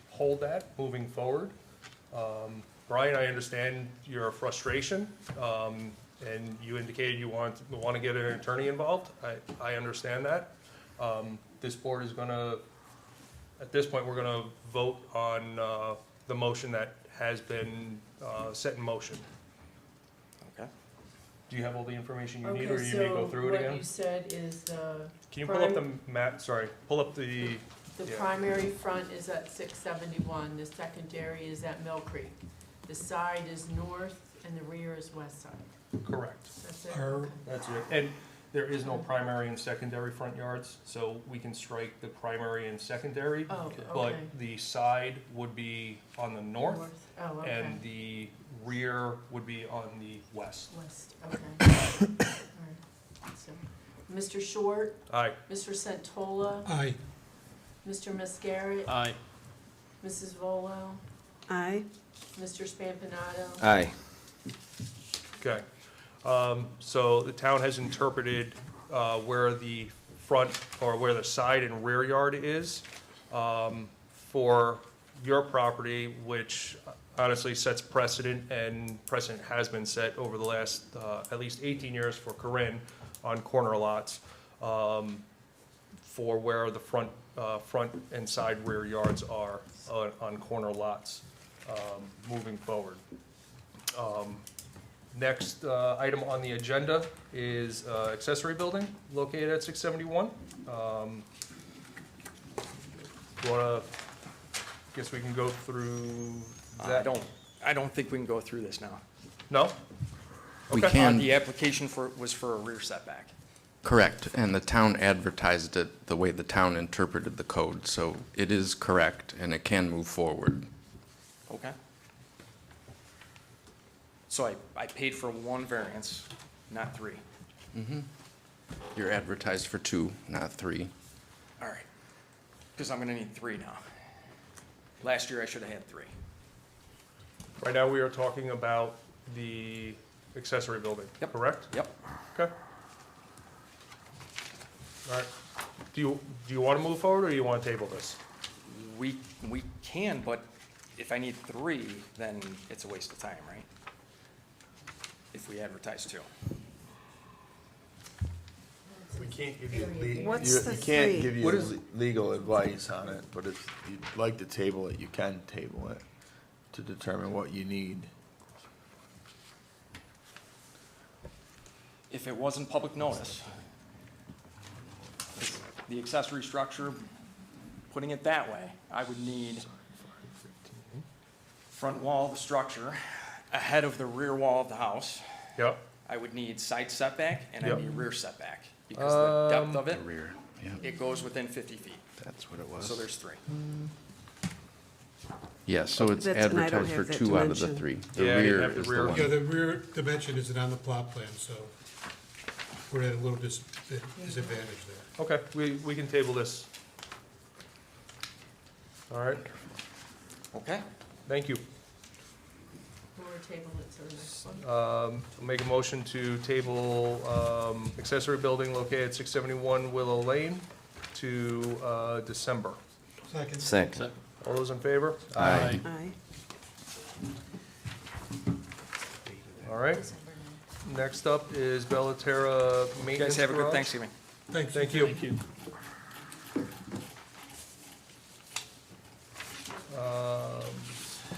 hold that moving forward. Brian, I understand your frustration, and you indicated you want to get an attorney involved. I understand that. This board is gonna, at this point, we're gonna vote on the motion that has been set in motion. Okay? Do you have all the information you need, or Okay, do you need to go so through it what again? you said is the Can you pull up the map, sorry, pull up the, the yeah. primary front is at 671, the secondary is at Mill Creek. The side is north and the rear is west side. correct. That's it? Are- Okay. That's it. And There is no primary and secondary front yards, so we can strike the primary and secondary. Oh, But okay. the side would be on the north, Oh, okay. and the rear would be on the west. West, okay. All right. So, Mr. Short, Aye. Mr. Santola, Aye. Mr. Mascarot, Aye. Mrs. Volo, Aye. Mr. Spampanato. Aye. Okay. So the town has interpreted where the front, or where the side and rear yard is for your property, which honestly sets precedent, and precedent has been set over the last at least 18 years for Corinne on corner lots, for where the front and side rear yards are on corner lots moving forward. Next item on the agenda is accessory building located at 671. Guess we can go through that. I don't think we can go through this now. No? We Okay. can, The application was for a rear setback. correct, and the town advertised it the way the town interpreted the code, so it is correct, and it can move forward. Okay. So I paid for one variance, not three. You're advertised for 2, not 3. All right. Because I'm gonna need three now. Last year I should have had three. Right now, we are talking about the accessory building, Yep. correct? Yep. Okay. All right. Do you want to move forward, or do you want to table this? We can, but if I need three, then it's a waste of time, right? If we advertise two. We can't give you What's the you can't three? give you What is- legal advice on it, but if you'd like to table it, you can table it to determine what you need. If it wasn't public notice, the accessory structure, putting it that way, I would need front wall of the structure ahead of the rear wall of the house. Yep. I would need side setback and I Yep. need rear setback. Because the depth of The it, rear, yeah, it goes within 50 feet. that's what it was. So there's three. Yeah, so it's That's- and I don't advertised for have that 2 out of the dimension. 3. The Yeah, I didn't rear have the is rear. the Yeah, one. the rear dimension isn't on the plot plan, so we're at a little disadvantage there. Okay, we can table this. All right, Okay? thank you. We'll table it to the next one. I'll make a motion to table accessory building located at 671 Willow Lane to December. Second. Second. All those in favor? Aye. Aye. All right, next up is Bellaterra You Maintenance guys have a good Garage. Thanksgiving. Thanks. Thank you.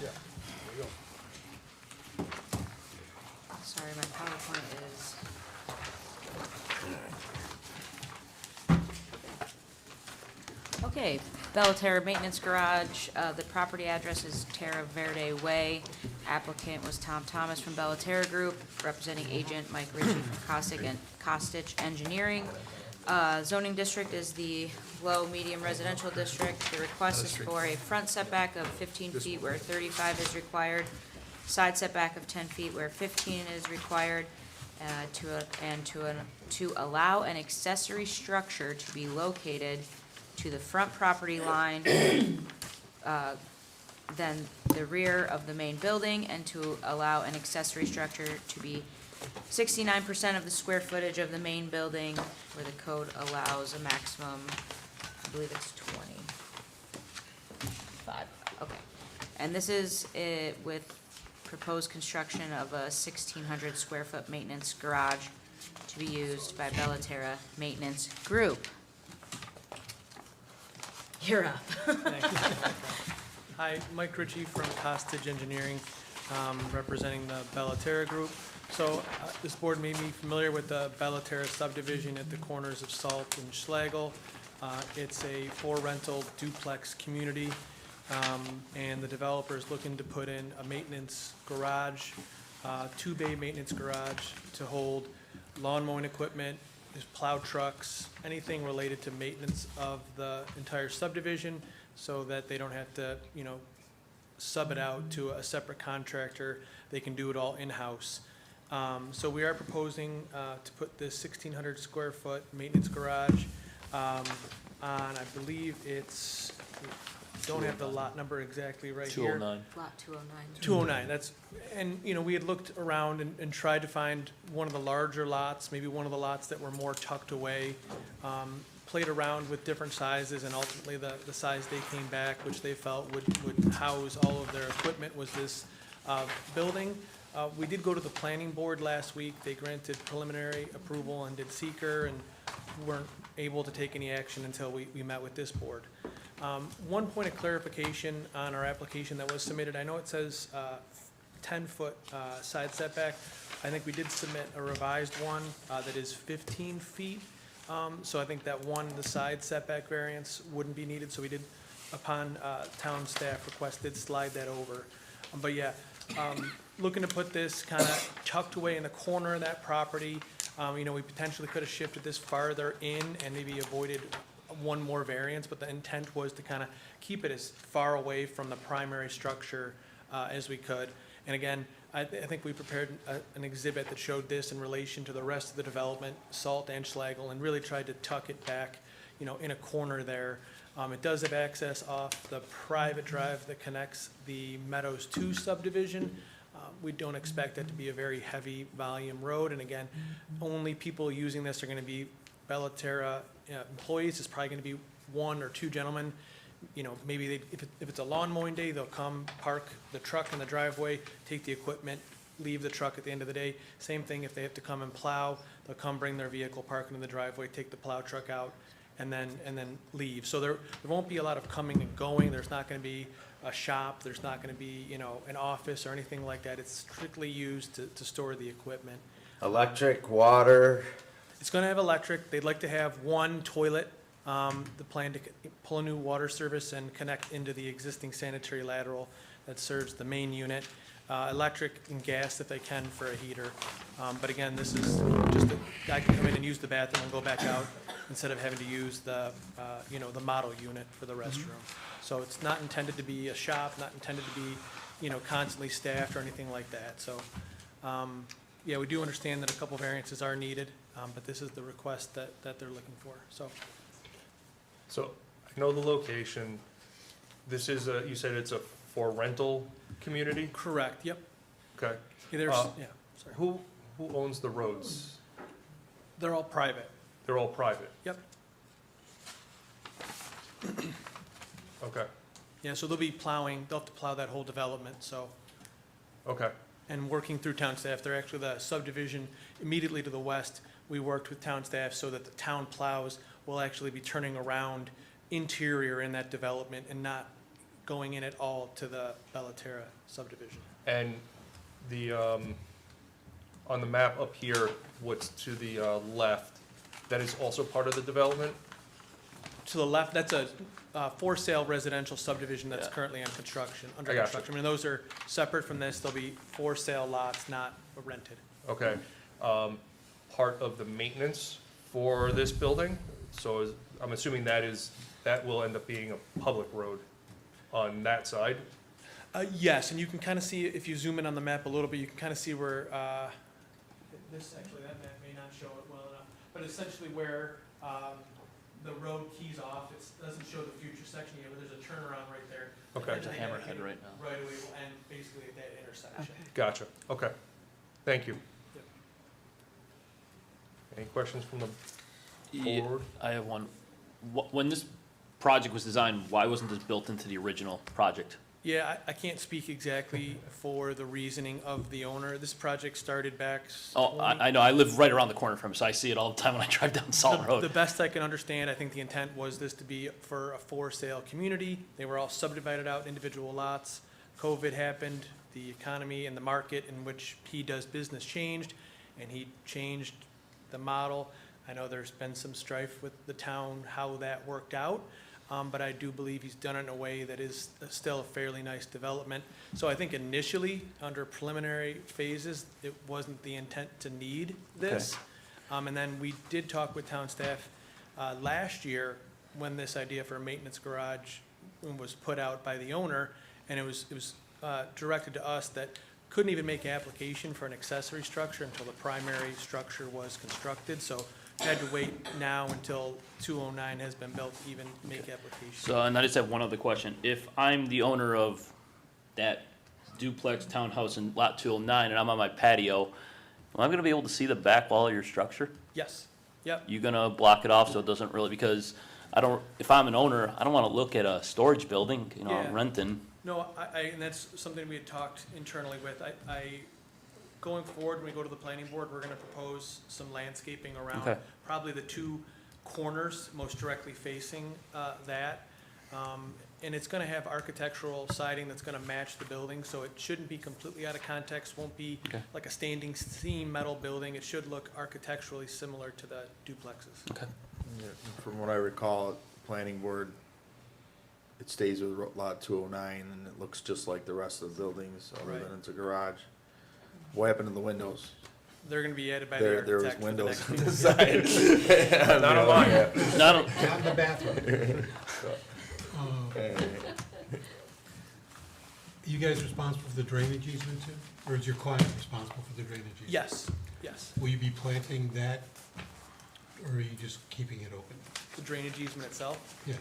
Yeah, there you go. Sorry, my PowerPoint is. Okay, Bellaterra Maintenance Garage, the property address is Terra Verde Way. Applicant was Tom Thomas from Bellaterra Group, representing agent Mike Ritchie from Costitch Engineering. Zoning district is the low-medium residential district. The request is for a front setback of 15 feet where 35 is required, side setback of 10 feet where 15 is required, to allow an accessory structure to be located to the front property line, then the rear of the main building, and to allow an accessory structure to be 69% of the square footage of the main building, where the code allows a maximum, I believe it's 25, okay. And this is with proposed construction of a 1,600 square foot maintenance garage to be used by Bellaterra Maintenance Group. You're up. Hi, Mike Ritchie from Costitch Engineering, representing the Bellaterra Group. So this board may be familiar with the Bellaterra subdivision at the corners of Salt and Schlegel. It's a 4-rental duplex community, and the developer is looking to put in a maintenance garage, 2-bay maintenance garage to hold lawn mowing equipment, just plow trucks, anything related to maintenance of the entire subdivision, so that they don't have to, you know, sub it out to a separate contractor. They can do it all in-house. So we are proposing to put this 1,600 square foot maintenance garage on, I believe it's, don't have the lot number exactly right here. 209. Lot 209. 209, that's, and, you know, we had looked around and tried to find one of the larger lots, maybe one of the lots that were more tucked away, played around with different sizes, and ultimately the size they came back, which they felt would house all of their equipment, was this building. We did go to the planning board last week. They granted preliminary approval and did seeker, and weren't able to take any action until we met with this board. One point of clarification on our application that was submitted, I know it says 10-foot side setback. I think we did submit a revised one that is 15 feet. So I think that one, the side setback variance wouldn't be needed, so we did, upon town staff request, did slide that over. But yeah, looking to put this kind of tucked away in the corner of that property. You know, we potentially could have shifted this farther in and maybe avoided one more variance, but the intent was to kind of keep it as far away from the primary structure as we could. And again, I think we prepared an exhibit that showed this in relation to the rest of the development, Salt and Schlagle, and really tried to tuck it back, you know, in a corner there. It does have access off the private drive that connects the Meadows 2 subdivision. We don't expect that to be a very heavy volume road, and again, only people using this are going to be Bellaterra employees. It's probably going to be one or two gentlemen. You know, maybe if it's a lawn mowing day, they'll come, park the truck in the driveway, take the equipment, leave the truck at the end of the day. Same thing if they have to come and plow, they'll come bring their vehicle, park into the driveway, take the plow truck out, and then leave. So there won't be a lot of coming and going. There's not going to be a shop. There's not going to be, you know, an office or anything like that. It's strictly used to store the equipment. Electric, water, It's going to have electric. They'd like to have one toilet. The plan to pull a new water service and connect into the existing sanitary lateral that serves the main unit. Electric and gas if they can for a heater. But again, this is just a guy can come in and use the bathroom and go back out instead of having to use the, you know, the model unit for the restroom. So it's not intended to be a shop, not intended to be, you know, constantly staffed or anything like that. So, yeah, we do understand that a couple variances are needed, but this is the request that they're looking for, so. So I know the location. This is you said it's a for rental community? Correct, yep. Okay. Yeah, there's, yeah, sorry. Who owns the roads? They're all private, They're all private? yep. Okay, Yeah, so they'll be plowing, they'll have to plow that whole development, so, okay, and working through town staff. They're actually the subdivision immediately to the west. We worked with town staff so that the town plows will actually be turning around interior in that development and not going in at all to the Bellaterra subdivision. and the, on the map up here, what's to the left, that is also part of the development? To the left, that's a for sale residential subdivision that's Yeah. currently under I construction. gotcha. I mean, those are separate from this. They'll be for sale lots, not rented. Okay, part of the maintenance for this building, so I'm assuming that will end up being a public road on that side? Yes, and you can kind of see, if you zoom in on the map a little bit, you can kind of see where, this, actually, that map may not show it well enough, but essentially where the road keys off, it doesn't show the future section yet, but there's a turnaround right there. Okay. There's a hammerhead right now. Right away will end basically at that intersection. Gotcha, okay, thank you. Yep. Any questions from the Yeah, board? I have one. When this project was designed, why wasn't this built into the original project? Yeah, I can't speak exactly for the reasoning of the owner. This project started back. Oh, I know, I live right around the corner from it, so I see it all the time when I drive down Salt The Road. best I can understand, I think the intent was this to be for a for-sale community. They were all subdivided out, individual lots. COVID happened, the economy and the market in which he does business changed, and he changed the model. I know there's been some strife with the town, how that worked out, but I do believe he's done it in a way that is still a fairly nice development. So I think initially, under preliminary phases, it wasn't the intent to need this. And then we did talk with town staff last year when this idea for a maintenance garage was put out by the owner, and it was directed to us that couldn't even make application for an accessory structure until the primary structure was constructed, so had to wait now until 209 has been built to even make application. So, and I just have one other question. If I'm the owner of that duplex townhouse in lot 209 and I'm on my patio, am I gonna be able to see the back wall of your structure? Yes, yep, You gonna block it off so it doesn't really, because if I'm an owner, I don't wanna look at a storage building, I'm Yeah. renting. no, and that's something we had talked internally with. Going forward, when we go to the planning board, we're gonna propose some landscaping around Okay. probably the two corners most directly facing that. And it's gonna have architectural siding that's gonna match the building, so it shouldn't be completely out of context, won't be Okay. like a standing seam metal building. It should look architecturally similar to the duplexes. Okay. Yeah, from what I recall, planning board, it stays with lot 209, and it looks just like the rest of the buildings, other Right. than it's a garage. What happened to the windows? They're gonna be added by the There was architect for the windows next on meeting. the side. Not on mine. Not, Not in the bathroom. You guys responsible for the drainage easement too? Or is your client responsible for the drainage easement? Yes, yes. Will you be planting that, or are you just keeping it open? The drainage easement itself. Yeah.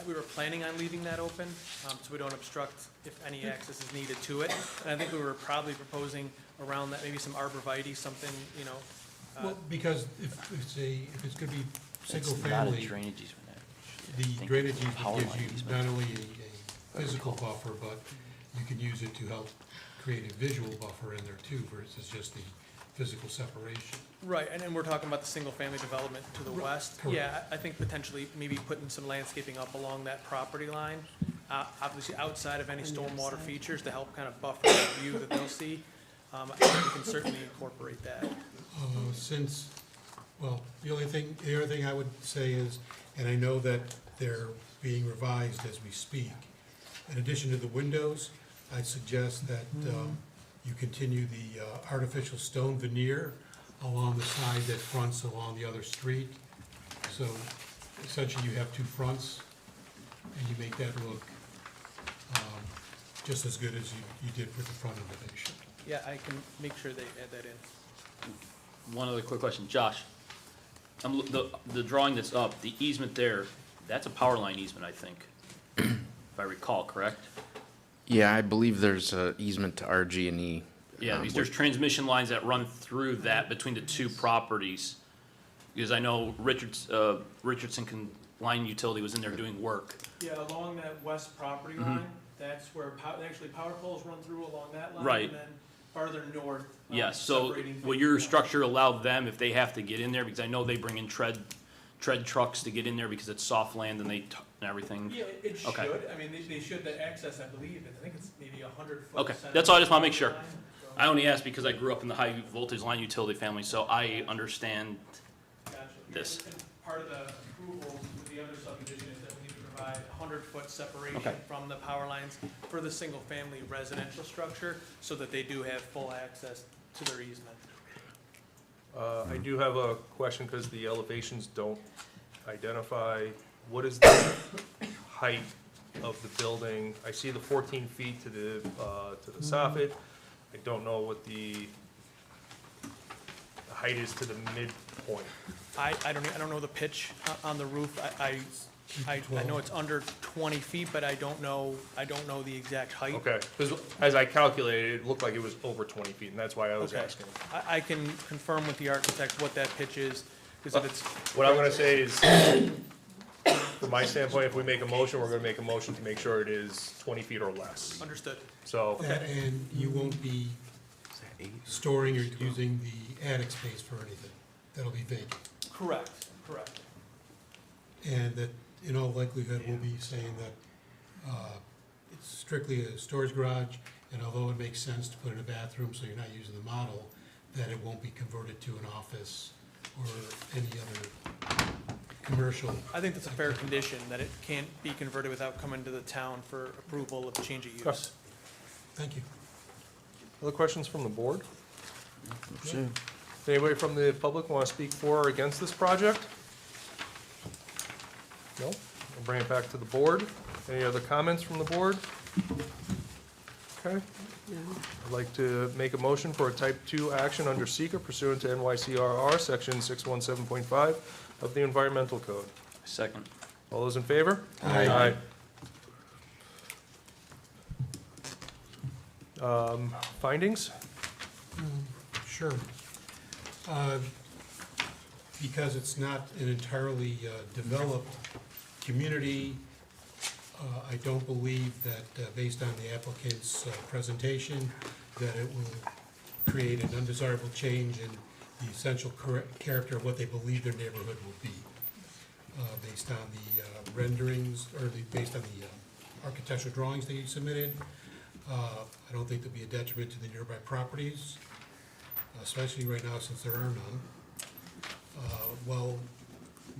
We were planning on leaving that open, so we don't obstruct if any access is needed to it. And I think we were probably proposing around that, maybe some arborvitae, something, Well, because if it's gonna be single it's not a family, drainage easement. the think drainage it's a power easement line gives you easement. not only a physical buffer, but you can use it to help create a visual buffer in there too, versus just the physical separation. right, and then we're talking about the single-family development to the west. correct. Yeah, I think potentially maybe putting some landscaping up along that property line, obviously outside of any stormwater features to help kind of buffer the view that they'll see. I think we can certainly incorporate that. The other thing I would say is, and I know that they're being revised as we speak, in addition to the windows, I'd suggest that you continue the artificial stone veneer along the side that fronts along the other street. So essentially you have two fronts, and you make that look just as good as you did with the front elevation. Yeah, I can make sure they add that in. One other quick question, Josh. The drawing that's up, the easement there, that's a power line easement, I think, if I recall, correct? Yeah, I believe there's a easement to RG&E. Yeah, because there's transmission lines that run through that between the two properties. Because I know Richardson Line Utility was in there doing work. Yeah, along that west property line, that's where actually power poles run through along that line. Right. And then farther north. Yes, so separating will your structure allow them, if they have to get in there, because I know they bring in tread trucks to get in there because it's soft land and and everything? Yeah, it should. Okay. I mean, they should, the access, I believe, I think it's maybe 100-foot. Okay, that's all, I just want to make sure. I only asked because I grew up in the high voltage line utility family, so I understand. Gotcha. This. And part of the approvals with the other subdivision is that we need to provide 100-foot separation Okay. from the power lines for the single-family residential structure, so that they do have full access to their easement. I do have a question, because the elevations don't identify, what is the height of the building? I see the 14 feet to the soffit. I don't know what the height is to the midpoint. I don't know the pitch on the roof. I know it's under 20 feet, but I don't know the exact height. Okay, because as I calculated, it looked like it was over 20 feet, and that's why I was Okay. asking. I can confirm with the architect what that pitch is, because if it's. What I'm gonna say is, from my standpoint, if we make a motion, we're gonna make a motion to make sure it is 20 feet or less. Understood. So, That, and you won't be storing or using the attic space for anything. That'll be vacant. Correct. And that, in all likelihood, we'll be saying that it's strictly a storage garage, and although it makes sense to put in a bathroom, so you're not using the model, that it won't be converted to an office or any other commercial. I think that's a fair condition, that it can't be converted without coming to the town for approval of change of use. Thank you. other questions from the board? Anybody from the public want to speak for or against this project? No? I'll bring it back to the board. Any other comments from the board? Okay. I'd like to make a motion for a type 2 action under seeker pursuant to NYCRR section 617.5 of the Environmental Code. Second. All those in favor? Aye. Findings? Sure. Because it's not an entirely developed community, I don't believe that, based on the applicant's presentation, that it will create an undesirable change in the essential character of what they believe their neighborhood will be, based on the renderings, or based on the architectural drawings that you submitted. I don't think there'll be a detriment to the nearby properties, especially right now since there are none. While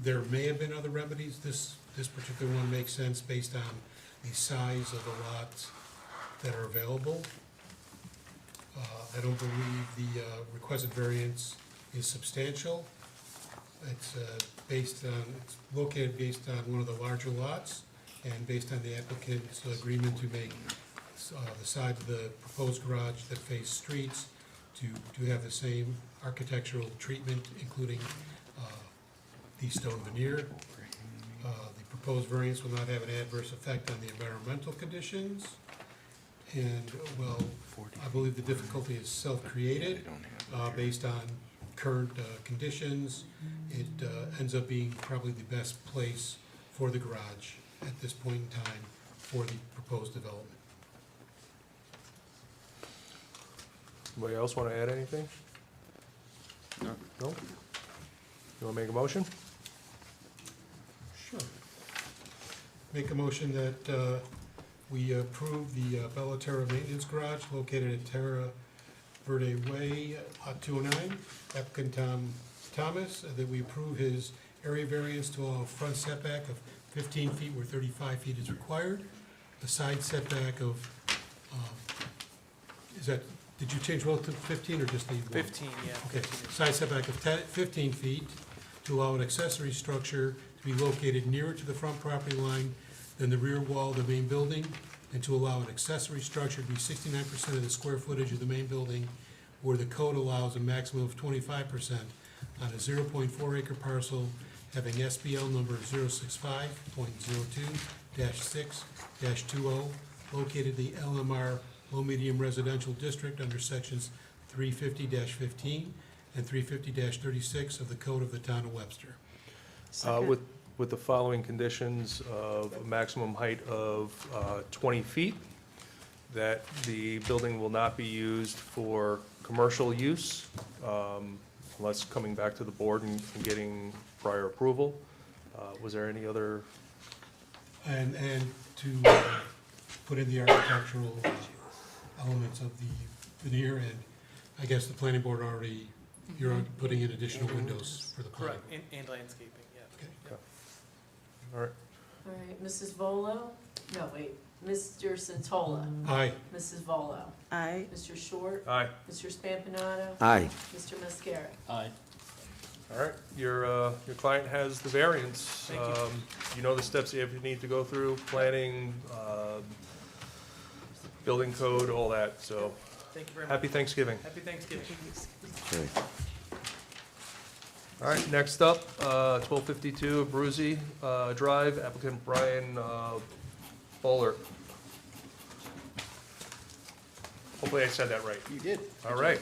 there may have been other remedies, this particular one makes sense based on the size of the lots that are available. I don't believe the requested variance is substantial. It's located based on one of the larger lots and based on the applicant's agreement to make the side of the proposed garage that face streets to have the same architectural treatment, including the stone veneer. The proposed variance will not have an adverse effect on the environmental conditions. And, well, I believe the difficulty is self-created, based on current conditions. It ends up being probably the best place for the garage at this point in time for the proposed development. Anybody else want to add anything? No. No? You want to make a motion? Sure. Make a motion that we approve the Bella Terra Maintenance Garage located at Terra Verde Way, Lot 209, applicant Tom Thomas, that we approve his area variance to allow a front setback of 15 feet where 35 feet is required, a side setback of, did you change both to 15 or just the one? 15, yeah. Okay, side setback of 15 feet to allow an accessory structure to be located nearer to the front property line than the rear wall of the main building, and to allow an accessory structure to be 69% of the square footage of the main building, where the code allows a maximum of 25% on a 0.4 acre parcel having SBL number 065.02-6-20, located in the LMR Low Medium Residential District under sections 350-15 and 350-36 of the Code of the Town of Webster. With the following conditions of a maximum height of 20 feet, that the building will not be used for commercial use, unless coming back to the board and getting prior approval. Was there any other? And to put in the architectural elements of the veneer, and I guess the planning board already, you're putting in additional windows for the planning. Correct, and landscaping, yeah. Okay. All right. All right, Mrs. Volo? No, wait, Mr. Santola? Aye. Mrs. Volo? Aye. Mr. Short? Aye. Mr. Spampanato? Aye. Mr. Mascara? Aye. All right. Your client has the variance. Thank you. You know the steps you need to go through, planning, building code, all that, so Thank you very much. happy Thanksgiving. Happy Thanksgiving. Okay. All right, next up, 1252 Abruzzi Drive, applicant Brian Bowler. Hopefully I said that right. You did. All right.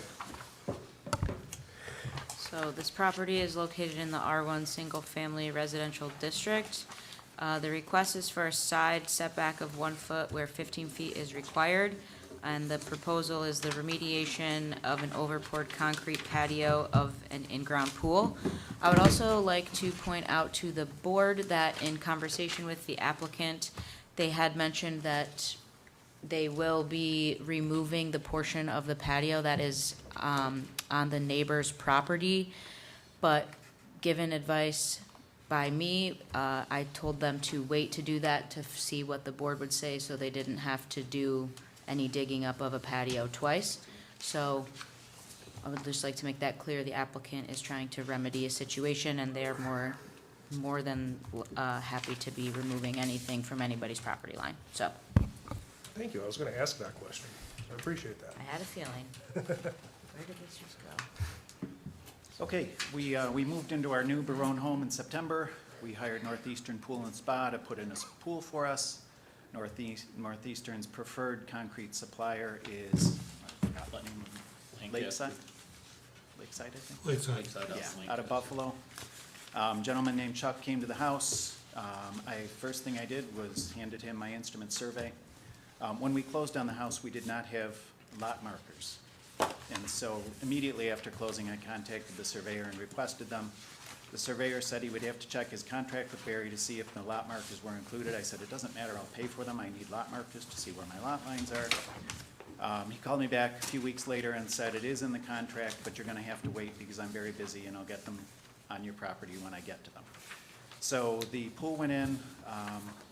So this property is located in the R1 Single Family Residential District. The request is for a side setback of 1 foot where 15 feet is required. And the proposal is the remediation of an overpoured concrete patio of an in-ground pool. I would also like to point out to the board that in conversation with the applicant, they had mentioned that they will be removing the portion of the patio that is on the neighbor's property. But given advice by me, I told them to wait to do that to see what the board would say, so they didn't have to do any digging up of a patio twice. So I would just like to make that clear, the applicant is trying to remedy a situation, and they're more than happy to be removing anything from anybody's property line. So, Thank you, I was gonna ask that question. I appreciate that. I had a feeling. Where did this just go? Okay, we moved into our new Barone home in September. We hired Northeastern Pool and Spa to put in a pool for us. Northeastern's preferred concrete supplier is, I forgot the name of it. Lakeside? Lakeside, I think? Lakeside. Yeah, out of Buffalo. Gentleman named Chuck came to the house. First thing I did was handed him my instrument survey. When we closed on the house, we did not have lot markers. And so immediately after closing, I contacted the surveyor and requested them. The surveyor said he would have to check his contract with Barry to see if the lot markers were included. I said, it doesn't matter, I'll pay for them. I need lot markers to see where my lot lines are. He called me back a few weeks later and said, it is in the contract, but you're gonna have to wait because I'm very busy and I'll get them on your property when I get to them. So the pool went in,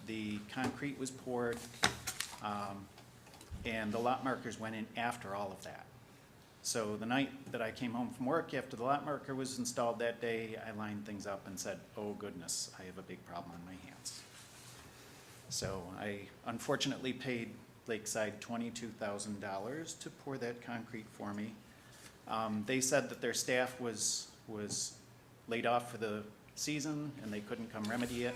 the concrete was poured, and the lot markers went in after all of that. So the night that I came home from work, after the lot marker was installed that day, I lined things up and said, oh goodness, I have a big problem on my hands. So I unfortunately paid Lakeside $22,000 to pour that concrete for me. They said that their staff was laid off for the season and they couldn't come remedy it.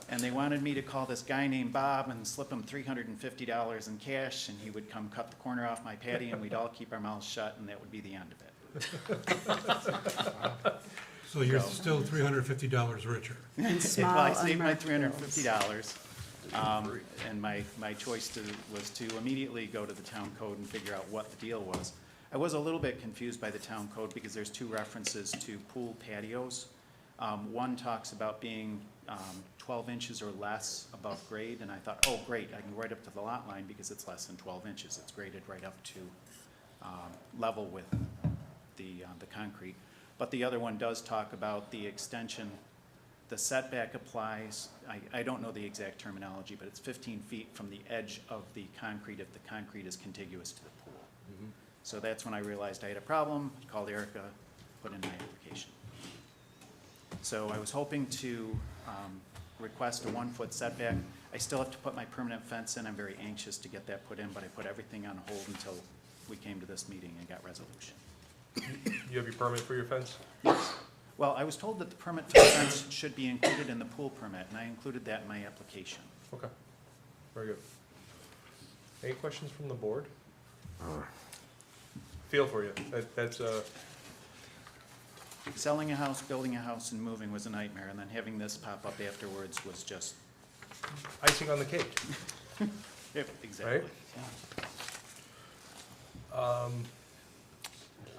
And they wanted me to call this guy named Bob and slip him $350 in cash, and he would come cut the corner off my patio, and we'd all keep our mouths shut, and that would be the end of it. So you're still $350 richer. And small, Well, I saved my unmarked bills. $350, and my choice was to immediately go to the town code and figure out what the deal was. I was a little bit confused by the town code because there's two references to pool patios. One talks about being 12 inches or less above grade, and I thought, oh, great, I can go right up to the lot line because it's less than 12 inches. It's graded right up to level with the concrete. But the other one does talk about the extension. The setback applies, I don't know the exact terminology, but it's 15 feet from the edge of the concrete if the concrete is contiguous to the pool. So that's when I realized I had a problem, called Erica, put in my application. So I was hoping to request a 1-foot setback. I still have to put my permanent fence in. I'm very anxious to get that put in, but I put everything on hold until we came to this meeting and got resolution. You have your permit for your fence? Well, I was told that the permit for the fence should be included in the pool permit, and I included that in my application. Okay, very good. Any questions from the board? Feel for you, that's Selling a house, building a house, and moving was a nightmare, and then having this pop up afterwards was just, icing on the cake. yep, exactly. Right? Yeah.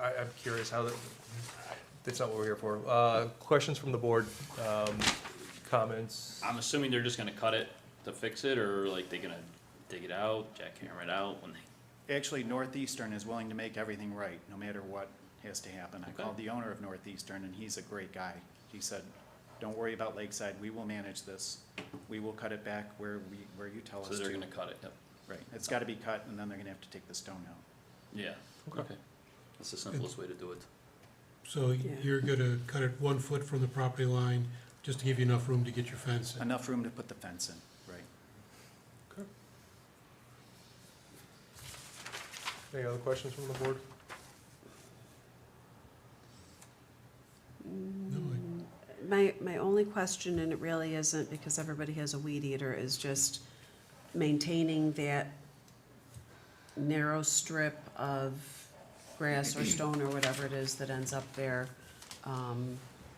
I'm curious how that's not what we're here for. Questions from the board, comments? I'm assuming they're just gonna cut it to fix it, or like they're gonna dig it out, jackhammer it out when they. Actually, Northeastern is willing to make everything right, no matter what has to happen. I Okay. called the owner of Northeastern, and he's a great guy. He said, don't worry about Lakeside, we will manage this. We will cut it back where you tell us to. So they're gonna cut it, yep. Right, it's gotta be cut, and then they're gonna have to take the stone out. Yeah, okay. That's the simplest way to do it. So Yeah. you're gonna cut it 1 foot from the property line, just to give you enough room to get your fence in? Enough room to put the fence in, right. Okay. Any other questions from the board? My only question, and it really isn't because everybody has a weed eater, is just maintaining that narrow strip of grass or stone or whatever it is that ends up there,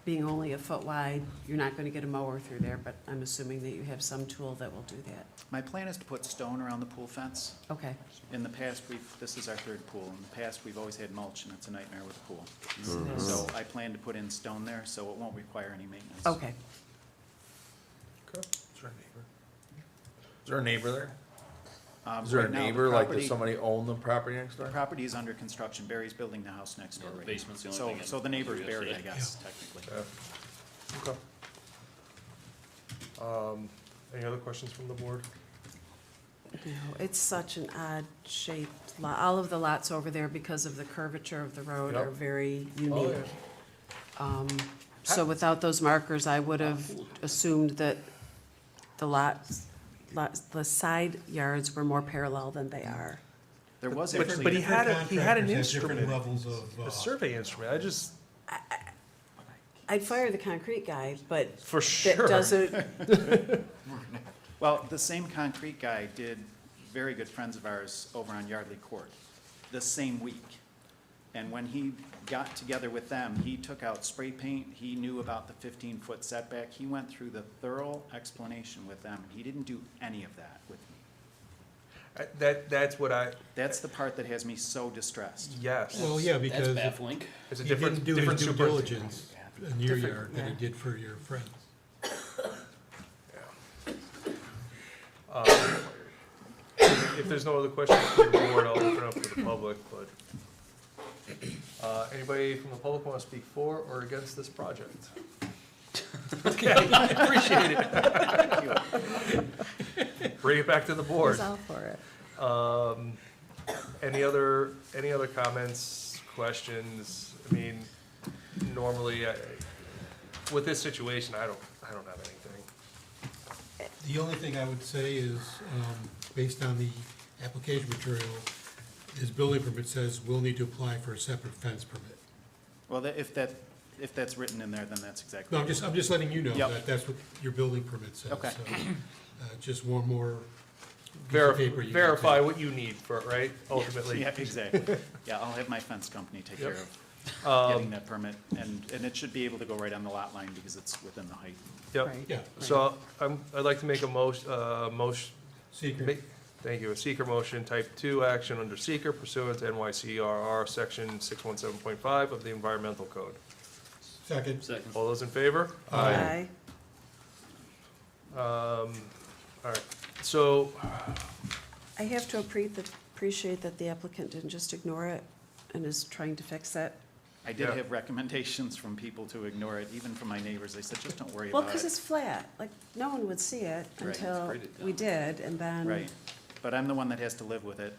being only a foot wide. You're not gonna get a mower through there, but I'm assuming that you have some tool that will do that. My plan is to put stone around the pool fence. Okay, In the past, this is our third pool. In the past, we've always had mulch, and it's a nightmare with a pool. So I plan to put in stone there, so it won't require any maintenance. okay. Okay. Is there a neighbor? Is there a neighbor there? Is there Right a now, the neighbor, like, property- does somebody own the property next door? The property is under construction. Barry's building the house next door Yeah, the right now. basement's the only thing in- So the neighbor's Yeah. Barry, I guess, technically. Yeah. Okay. Any other questions from the board? No, it's such an odd shaped lot. All of the lots over there, because of the curvature of the road, Yep. are very Oh, unique. So without those markers, I would have assumed that the side yards were more parallel than they are. There was But actually. he had an Different contractors have instrument, different levels of, a survey instrument, I just, I'd fire the concrete guy, but for that sure. doesn't, Well, the same concrete guy did very good friends of ours over on Yardley Court the same week. And when he got together with them, he took out spray paint, he knew about the 15-foot setback, he went through the thorough explanation with them. He didn't do any of that with me. That's what I, That's the part that has me so distressed. yes. well, yeah, because It's a he different, didn't do different his due super. diligence in your Different, yard than he yeah. did for your friends. If there's no other questions from the board, I'll open up to the public, but, anybody from the public want to speak for or against this project? Okay, appreciate it. Bring it back to the board. who's all for it? Any other comments, questions? I mean, normally, with this situation, I don't have anything. The only thing I would say is, based on the application material, his building permit says we'll need to apply for a separate fence permit. Well, if that's written in there, then that's exactly. No, I'm just letting you know Yep. that that's what your building permit says. Okay. So, just one more piece of paper you can Verify take. what you need for, it, right, ultimately? Yeah, exactly. Yeah, I'll have my fence company take care Yep. of getting that permit, and it should be able to go right on the lot line because it's within the height. Yep. Right. Yeah, So I'd like to make a secret. thank you, a seeker motion, type 2 action under seeker pursuant to NYCRR section 617.5 of the Environmental Code. Second. All those in favor? Aye. All right, so, I have to appreciate that the applicant didn't just ignore it and is trying to fix it. I did Yeah. have recommendations from people to ignore it, even from my neighbors. They said, just don't worry Well, about because it. it's flat, like, no one would see it Right. until we did, and then. Right, but I'm the one that has to live with it,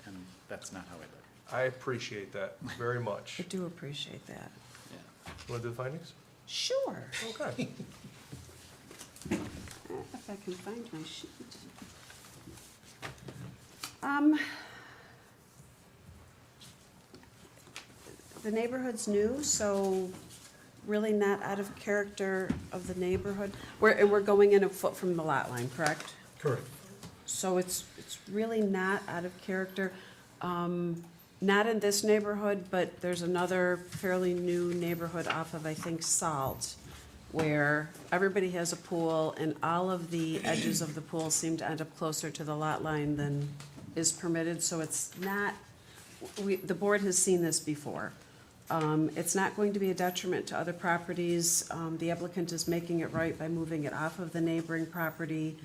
and that's not how I live. I appreciate that very much. I do appreciate that. Yeah. You want to do the findings? Sure. Okay. If I can find my sheet. The neighborhood's new, so really not out of character of the neighborhood. We're going in a foot from the lot line, correct? Correct. So it's really not out of character. Not in this neighborhood, but there's another fairly new neighborhood off of, I think, Salt, where everybody has a pool, and all of the edges of the pool seem to end up closer to the lot line than is permitted, so it's not, the board has seen this before. It's not going to be a detriment to other properties. The applicant is making it right by moving it off of the neighboring property,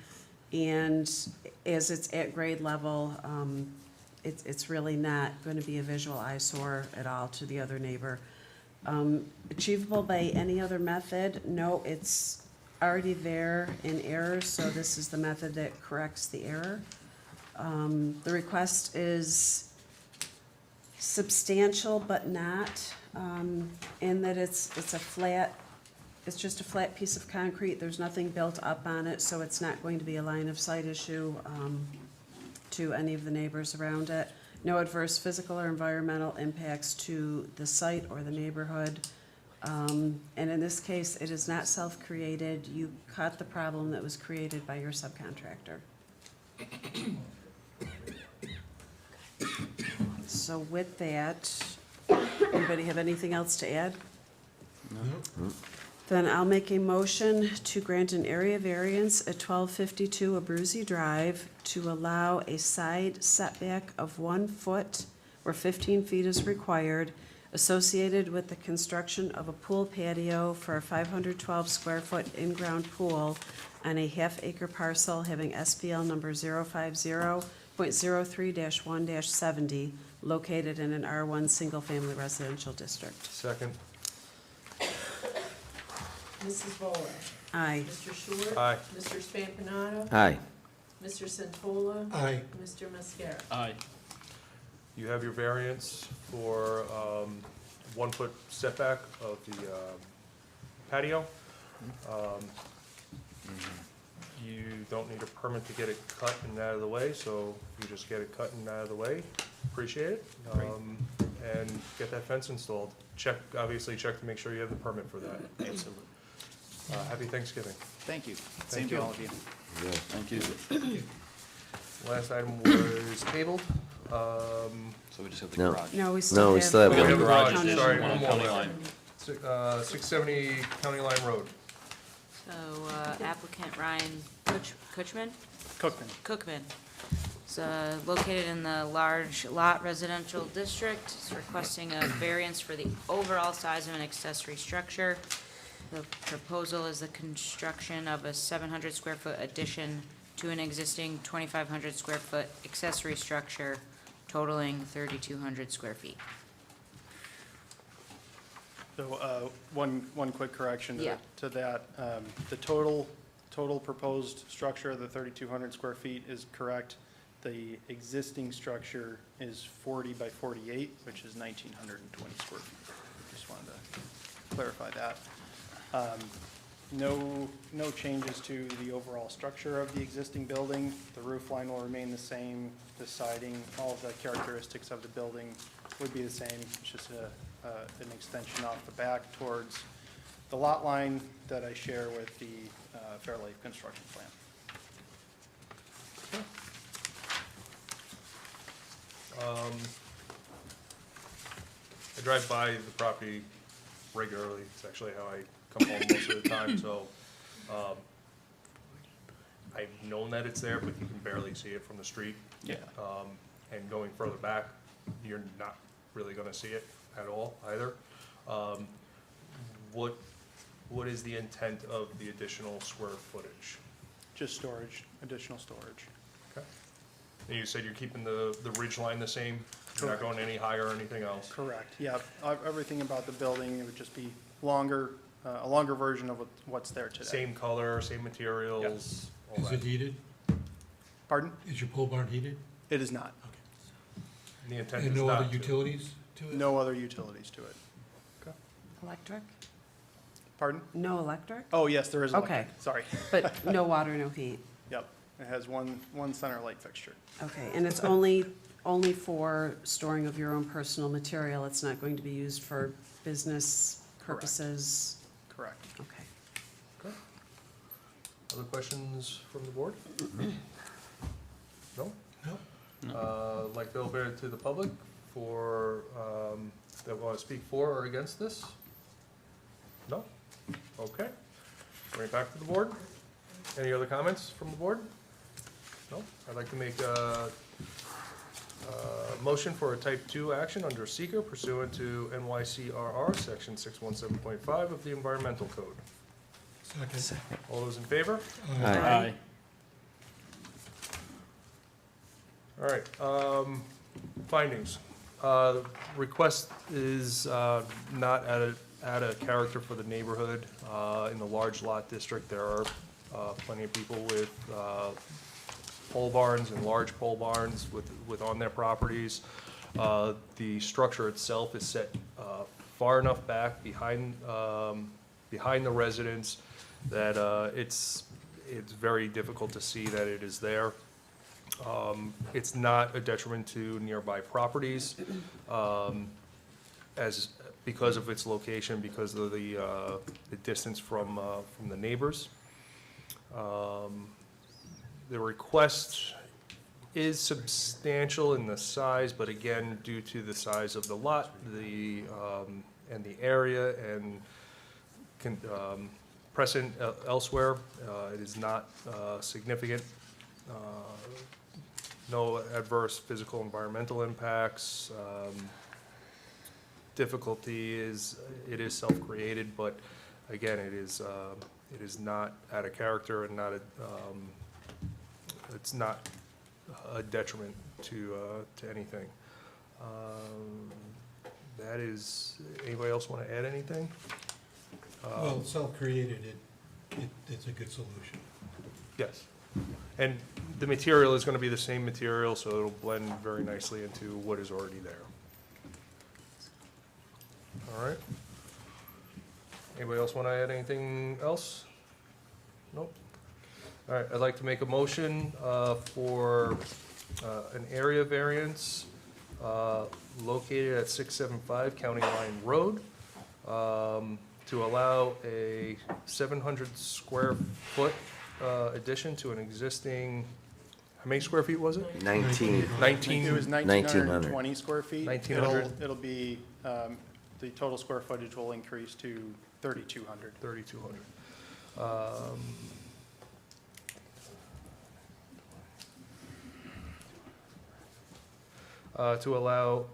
and as it's at grade level, it's really not going to be a visual eyesore at all to the other neighbor. Achievable by any other method? No, it's already there in error, so this is the method that corrects the error. The request is substantial but not, in that it's just a flat piece of concrete. There's nothing built up on it, so it's not going to be a line of sight issue to any of the neighbors around it. No adverse physical or environmental impacts to the site or the neighborhood. And in this case, it is not self-created. You caught the problem that was created by your subcontractor. So with that, anybody have anything else to add? No? Then I'll make a motion to grant an area variance at 1252 Abruzzi Drive to allow a side setback of 1 foot where 15 feet is required, associated with the construction of a pool patio for a 512 square foot in-ground pool on a half-acre parcel having SBL number 050.03-1-70, located in an R1 single-family residential district. Second. Mrs. Bowler? Aye. Mr. Short? Aye. Mr. Spampanato? Aye. Mr. Santola? Aye. Mr. Mascara? Aye. You have your variance for 1 foot setback of the patio. You don't need a permit to get it cut and out of the way, so you just get it cut and out of the way. Appreciate it. And get that fence installed. Obviously check to make sure you have the permit for that. Absolutely. Happy Thanksgiving. Thank you. Thank Same to you. all of you. Thank you. Last item was tabled. So we just have the No. garage. No, we No, still we have. still have We have one. the garage, County sorry, line. one more. County line. 670 County Line Road. So applicant Ryan Cookman? Cookman. It's located in the large lot residential district. It's requesting a variance for the overall size of an accessory structure. The proposal is the construction of a 700 square foot addition to an existing 2,500 square foot accessory structure totaling 3,200 square feet. So, one quick correction Yeah. to that. The total proposed structure of the 3,200 square feet is correct. The existing structure is 40 by 48, which is 1,920 square feet. Just wanted to clarify that. No changes to the overall structure of the existing building. The roof line will remain the same, the siding, all of the characteristics of the building would be the same. It's just an extension off the back towards the lot line that I share with the Fairleigh construction plan. I drive by the property regularly. It's actually how I come home most of the time, so I've known that it's there, but you can barely see it from the street. Yeah. And going further back, you're not really gonna see it at all either. What is the intent of the additional square footage? Just storage, additional storage. Okay. And you said you're keeping the ridge line the same? You're not going any higher or anything else? Correct, yeah. Everything about the building, it would just be longer, a longer version of what's there today. Same color, same materials, all Is that? it heated? Pardon? Is your pole barn heated? It is not. The intent And is no not other to. utilities to it? No other utilities to it. Electric? Pardon? No electric? Oh, yes, there is Okay. electric, sorry. But no water, no heat? Yep, it has one center light fixture. Okay, and it's only for storing of your own personal material? It's not going to be used for business purposes? Correct. Okay. Other questions from the board? No? No. Like to open it to the public for, that want to speak for or against this? No? Okay. Bring it back to the board. Any other comments from the board? No? I'd like to make a motion for a type 2 action under seeker pursuant to NYCRR section 617.5 of the Environmental Code. Second. All those in favor? Aye. All right, findings. Request is not out of character for the neighborhood. In the large lot district, there are plenty of people with pole barns and large pole barns with on their properties. The structure itself is set far enough back behind the residence that it's very difficult to see that it is there. It's not a detriment to nearby properties, because of its location, because of the distance from the neighbors. The request is substantial in the size, but again, due to the size of the lot, and the area and precedent elsewhere, it is not significant. No adverse physical environmental impacts. Difficulty is, it is self-created, but again, it is not out of character and not it's not a detriment to anything. That is, anybody else want to add anything? Well, self-created, it's a good solution. Yes. And the material is gonna be the same material, so it'll blend very nicely into what is already there. All right. Anybody else want to add anything else? Nope. All right, I'd like to make a motion for an area variance located at 675 County Line Road to allow a 700 square foot addition to an existing, how many square feet was it? 19. 19. It was 1,920 square feet. 1,900. It'll be, the total square footage will increase to 3,200. 3,200. To allow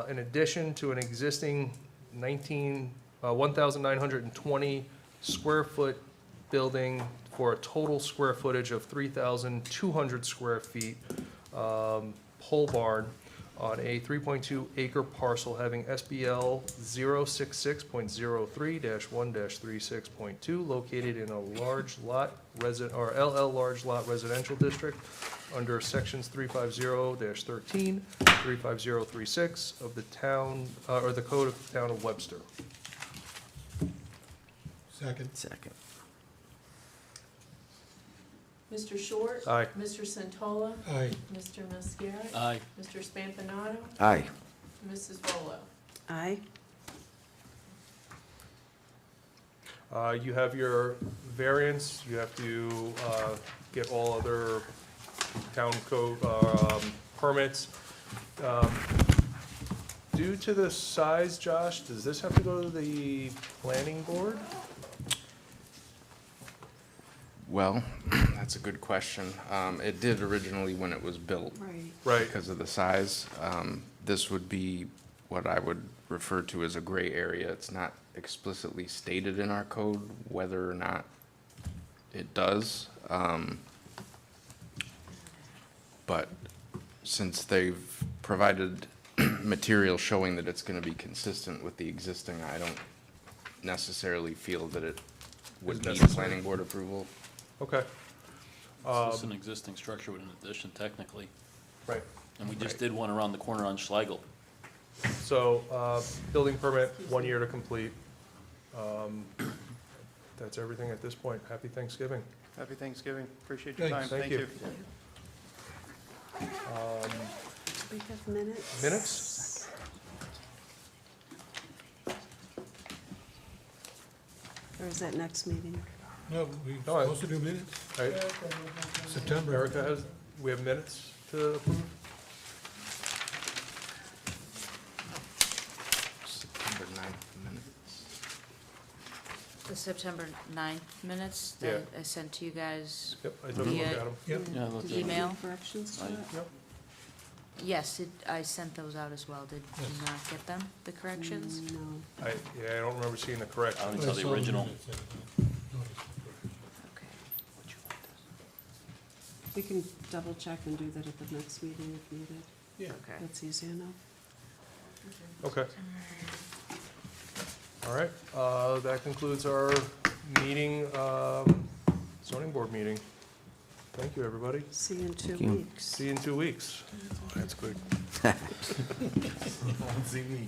an addition to an existing 1,920 square foot building for a total square footage of 3,200 square feet, pole barn on a 3.2 acre parcel having SBL 066.03-1-36.2, located in a large lot or LL large lot residential district under sections 350-13, 35036 of the town, or the code of the town of Webster. Second. Second. Mr. Short? Aye. Mr. Santola? Aye. Mr. Mascara? Aye. Mr. Spampanato? Aye. Mrs. Volo? Aye. You have your variance, you have to get all other town code permits. Due to the size, Josh, does this have to go to the planning board? Well, that's a good question. It did originally when it was built. Right. Right. Because of the size. This would be what I would refer to as a gray area. It's not explicitly stated in our code whether or not it does. But since they've provided material showing that it's going to be consistent with the existing, I don't necessarily feel that it would Is need necessary. planning board approval. Okay, This is an existing structure with an addition technically, right. and we just did one around the corner on Schlegel. So, building permit, 1 year to complete. That's everything at this point. Happy Thanksgiving. Happy Thanksgiving. Appreciate your time. Thanks. Thank you. We have minutes? Minutes? Or is that next meeting? No, we're All right. supposed to do minutes? All right. September. Erica has, we have minutes to approve? September 9th minutes. The September 9th minutes Yeah. that I sent to you guys, Yep, I took a look Via- at them. Yep. Yeah, let's Did you Email? make corrections to it? Yep. yes, I sent those out as well. Did you not get them, the corrections? No. I don't remember seeing the I correction. only saw the original. Okay. We can double check and do that at the next meeting if needed. Yeah. Okay. That's easy enough. Okay. All right, that concludes our meeting, zoning board meeting. Thank you, everybody. See you in 2 you. weeks. See you in 2 weeks. That's good. Won't see me.